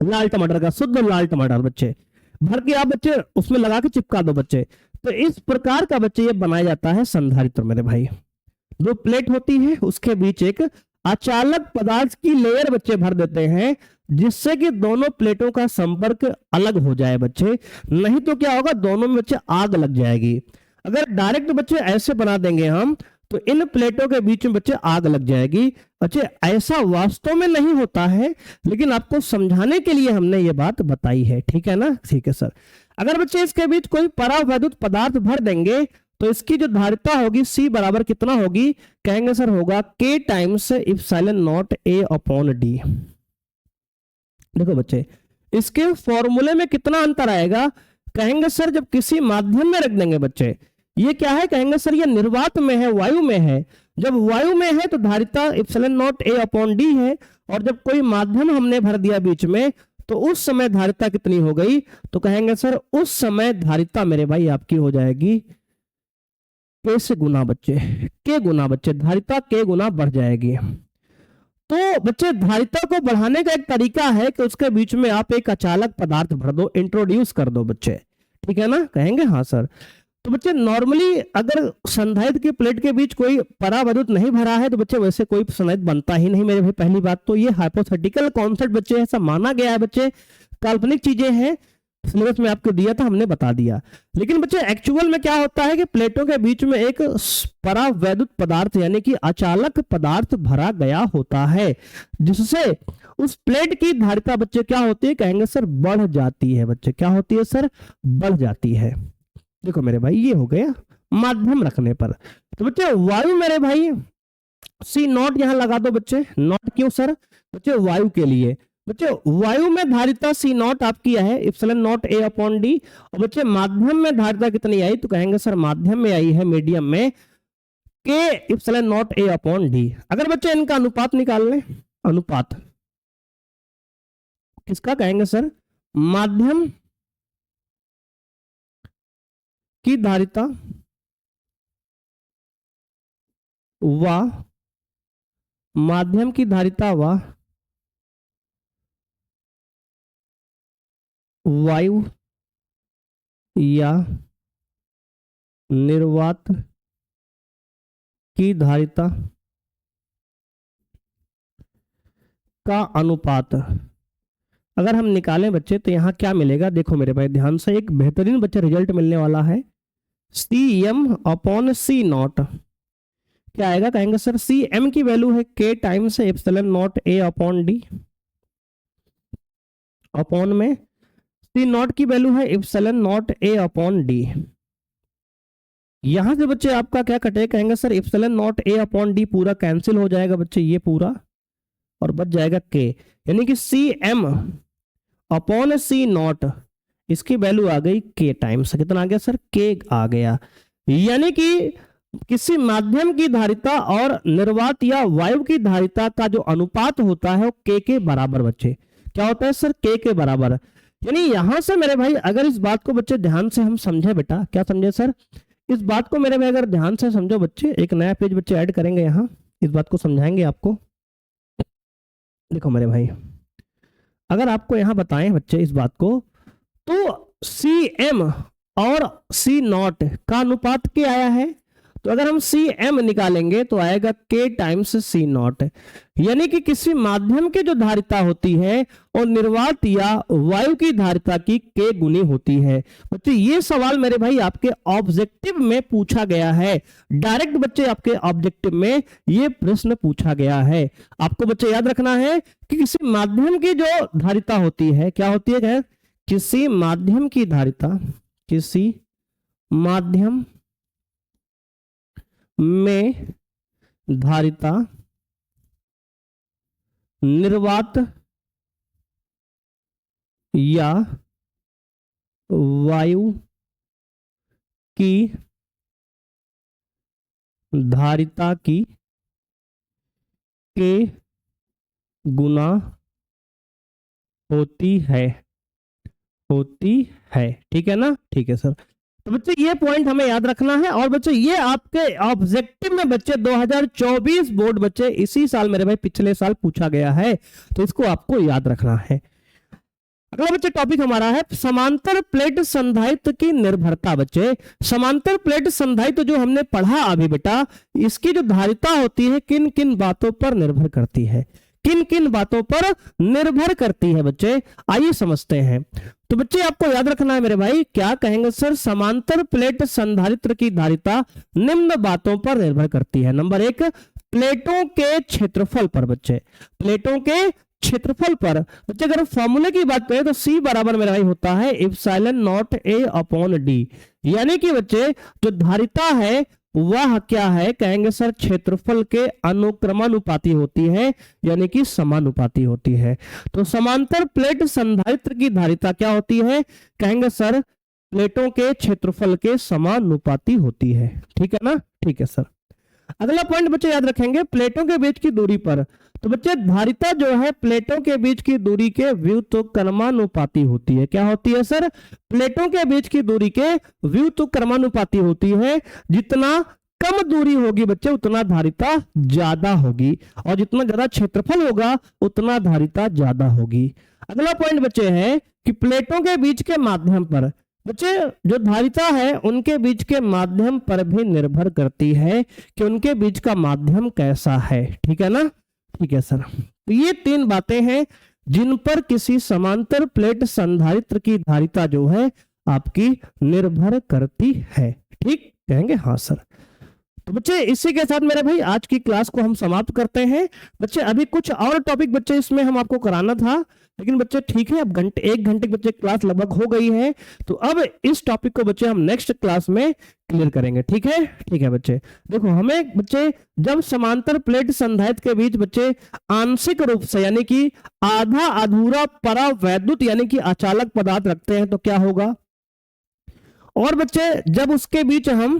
A: लाल टमाटर का, शुद्ध लाल टमाटर बच्चे भर के आप बच्चे उसमें लगा के चिपका दो बच्चे। तो इस प्रकार का बच्चे ये बनाया जाता है संधारित्र मेरे भाई। दो प्लेट होती है, उसके बीच एक अचालक पदार्थ की लेयर बच्चे भर देते हैं, जिससे कि दोनों प्लेटों का संपर्क अलग हो जाए बच्चे। नहीं तो क्या होगा? दोनों में बच्चे आग लग जाएगी। अगर डायरेक्ट बच्चे ऐसे बना देंगे हम, तो इन प्लेटों के बीच में बच्चे आग लग जाएगी। बच्चे ऐसा वास्तव में नहीं होता है, लेकिन आपको समझाने के लिए हमने ये बात बताई है, ठीक है ना? ठीक है सर। अगर बच्चे इसके बीच कोई परावैद्युत पदार्थ भर देंगे तो इसकी जो धारिता होगी C बराबर कितना होगी? कहेंगे सर होगा K times epsilon not A upon D। देखो बच्चे इसके फॉर्मूले में कितना अंतर आएगा? कहेंगे सर जब किसी माध्यम में रख देंगे बच्चे, ये क्या है? कहेंगे सर ये निर्वात में है, वायु में है। जब वायु में है तो धारिता epsilon not A upon D है, और जब कोई माध्यम हमने भर दिया बीच में तो उस समय धारिता कितनी हो गई? तो कहेंगे सर उस समय धारिता मेरे भाई आपकी हो जाएगी K से गुना बच्चे, K गुना बच्चे, धारिता K गुना बढ़ जाएगी। तो बच्चे धारिता को बढ़ाने का एक तरीका है कि उसके बीच में आप एक अचालक पदार्थ भर दो, इंट्रोड्यूस कर दो बच्चे, ठीक है ना? कहेंगे हाँ सर। तो बच्चे नॉर्मली अगर संधारित्र की प्लेट के बीच कोई परावैद्युत नहीं भरा है तो बच्चे वैसे कोई संधारित्र बनता ही नहीं मेरे भाई। पहली बात तो ये हाइपोथेटिकल कॉन्सेप्ट बच्चे ऐसा माना गया है बच्चे, काल्पनिक चीजें हैं, सिलेबस में आपको दिया था, हमने बता दिया। लेकिन बच्चे एक्चुअल में क्या होता है कि प्लेटों के बीच में एक परावैद्युत पदार्थ यानी कि अचालक पदार्थ भरा गया होता है, जिससे उस प्लेट की धारिता बच्चे क्या होती है? कहेंगे सर बढ़ जाती है बच्चे। क्या होती है सर? बढ़ जाती है। देखो मेरे भाई ये हो गया माध्यम रखने पर। तो बच्चे वायु मेरे भाई सी नॉट यहां लगा दो बच्चे, नॉट क्यों सर? बच्चे वायु के लिए। बच्चे वायु में धारिता सी नॉट आपकी है epsilon not A upon D, और बच्चे माध्यम में धारिता कितनी आई? तो कहेंगे सर माध्यम में आई है, मीडियम में, के epsilon not A upon D. अगर बच्चे इनका अनुपात निकाल लें, अनुपात किसका? कहेंगे सर माध्यम की धारिता व माध्यम की धारिता व वायु या निर्वात की धारिता का अनुपात अगर हम निकालें बच्चे तो यहां क्या मिलेगा? देखो मेरे भाई ध्यान से, एक बेहतरीन बच्चे रिजल्ट मिलने वाला है। C M upon C not क्या आएगा? कहेंगे सर सी एम की वैल्यू है K times epsilon not A upon D, upon में सी नॉट की वैल्यू है epsilon not A upon D. यहां से बच्चे आपका क्या कटेगा? कहेंगे sir epsilon not A upon D पूरा कैंसिल हो जाएगा बच्चे, ये पूरा, और बच जाएगा के, यानी कि C M upon C not, इसकी वैल्यू आ गई के टाइम्स, कितना आ गया सर? के आ गया। यानी कि किसी माध्यम की धारिता और निर्वात या वायु की धारिता का जो अनुपात होता है वो के बराबर बच्चे क्या होता है सर? के बराबर। यानी यहां से मेरे भाई अगर इस बात को बच्चे ध्यान से हम समझे, बेटा क्या समझे सर? इस बात को मेरे भाई अगर ध्यान से समझो बच्चे, एक नया पेज बच्चे ऐड करेंगे यहां, इस बात को समझाएंगे आपको। देखो मेरे भाई अगर आपको यहां बताएं बच्चे इस बात को, तो सी एम और सी नॉट का अनुपात क्या आया है? तो अगर हम सी एम निकालेंगे तो आएगा के टाइम्स सी नॉट, यानी कि किसी माध्यम की जो धारिता होती है और निर्वात या वायु की धारिता की के गुनी होती है। बच्चे ये सवाल मेरे भाई आपके ऑब्जेक्टिव में पूछा गया है, डायरेक्ट बच्चे आपके ऑब्जेक्टिव में ये प्रश्न पूछा गया है। आपको बच्चे याद रखना है कि किसी माध्यम की जो धारिता होती है क्या होती है? किसी माध्यम की धारिता, किसी माध्यम में धारिता निर्वात या वायु की धारिता की के गुना होती है, ठीक है ना? ठीक है सर। तो बच्चे ये पॉइंट हमें याद रखना है, और बच्चे ये आपके ऑब्जेक्टिव में बच्चे 2024 बोर्ड बच्चे इसी साल मेरे भाई पिछले साल पूछा गया है, तो इसको आपको याद रखना है। अगला बच्चे टॉपिक हमारा है समांतर प्लेट संधारित्र की निर्भरता। बच्चे समांतर प्लेट संधारित्र जो हमने पढ़ा अभी बेटा, इसकी जो धारिता होती है किन किन बातों पर निर्भर करती है? किन किन बातों पर निर्भर करती है बच्चे, आइए समझते हैं। तो बच्चे आपको याद रखना है मेरे भाई, क्या कहेंगे सर? समांतर प्लेट संधारित्र की धारिता निम्न बातों पर निर्भर करती है। नंबर एक, प्लेटों के क्षेत्रफल पर। बच्चे प्लेटों के क्षेत्रफल पर बच्चे अगर फॉर्मूले की बात करें तो C बराबर मेरा भाई होता है epsilon not A upon D, यानी कि बच्चे जो धारिता है वह क्या है? कहेंगे सर क्षेत्रफल के अनुक्रमानुपाती होती है, यानी कि समानुपाती होती है। तो समांतर प्लेट संधारित्र की धारिता क्या होती है? कहेंगे सर प्लेटों के क्षेत्रफल के समानुपाती होती है, ठीक है ना? ठीक है सर। अगला पॉइंट बच्चे याद रखेंगे प्लेटों के बीच की दूरी पर। तो बच्चे धारिता जो है प्लेटों के बीच की दूरी के व्युत्क्रमानुपाती होती है। क्या होती है सर? प्लेटों के बीच की दूरी के व्युत्क्रमानुपाती होती है। जितना कम दूरी होगी बच्चे उतना धारिता ज्यादा होगी, और जितना ज्यादा क्षेत्रफल होगा उतना धारिता ज्यादा होगी। अगला पॉइंट बच्चे है कि प्लेटों के बीच के माध्यम पर, बच्चे जो धारिता है उनके बीच के माध्यम पर भी निर्भर करती है कि उनके बीच का माध्यम कैसा है, ठीक है ना? ठीक है सर। तो ये तीन बातें हैं जिन पर किसी समांतर प्लेट संधारित्र की धारिता जो है आपकी निर्भर करती है, ठीक? कहेंगे हाँ सर। तो बच्चे इसी के साथ मेरे भाई आज की क्लास को हम समाप्त करते हैं। बच्चे अभी कुछ और टॉपिक बच्चे इसमें हम आपको कराना था, लेकिन बच्चे ठीक है, अब एक घंटे की बच्चे क्लास लगभग हो गई है, तो अब इस टॉपिक को बच्चे हम नेक्स्ट क्लास में क्लियर करेंगे। ठीक है, ठीक है बच्चे। देखो हमें बच्चे जब समांतर प्लेट संधारित्र के बीच बच्चे आंशिक रूप से यानी कि आधा अधूरा परावैद्युत यानी कि अचालक पदार्थ रखते हैं तो क्या होगा, और बच्चे जब उसके बीच हम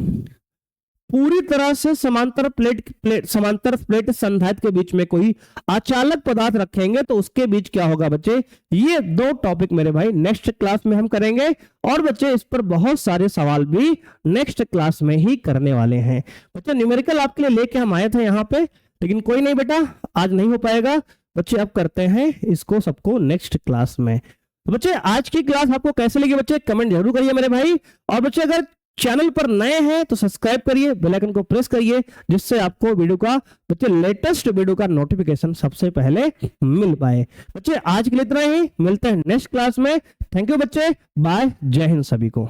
A: पूरी तरह से समांतर प्लेट संधारित्र के बीच में कोई अचालक पदार्थ रखेंगे तो उसके बीच क्या होगा बच्चे। ये दो टॉपिक मेरे भाई नेक्स्ट क्लास में हम करेंगे, और बच्चे इस पर बहुत सारे सवाल भी नेक्स्ट क्लास में ही करने वाले हैं। बच्चे न्यूमेरिकल आपके लिए लेके हम आए थे यहाँ पे, लेकिन कोई नहीं बेटा, आज नहीं हो पाएगा बच्चे, अब करते हैं इसको सबको नेक्स्ट क्लास में। तो बच्चे आज की क्लास आपको कैसे लगी बच्चे कमेंट जरूर करिए मेरे भाई, और बच्चे अगर चैनल पर नए हैं तो सब्सक्राइब करिए, बेल आइकन को प्रेस करिए, जिससे आपको वीडियो का बच्चे लेटेस्ट वीडियो का नोटिफिकेशन सबसे पहले मिल पाए। बच्चे आज के लिए इतना ही, मिलते हैं नेक्स्ट क्लास में। थैंक यू बच्चे, बाय, जय हिंद सभी को।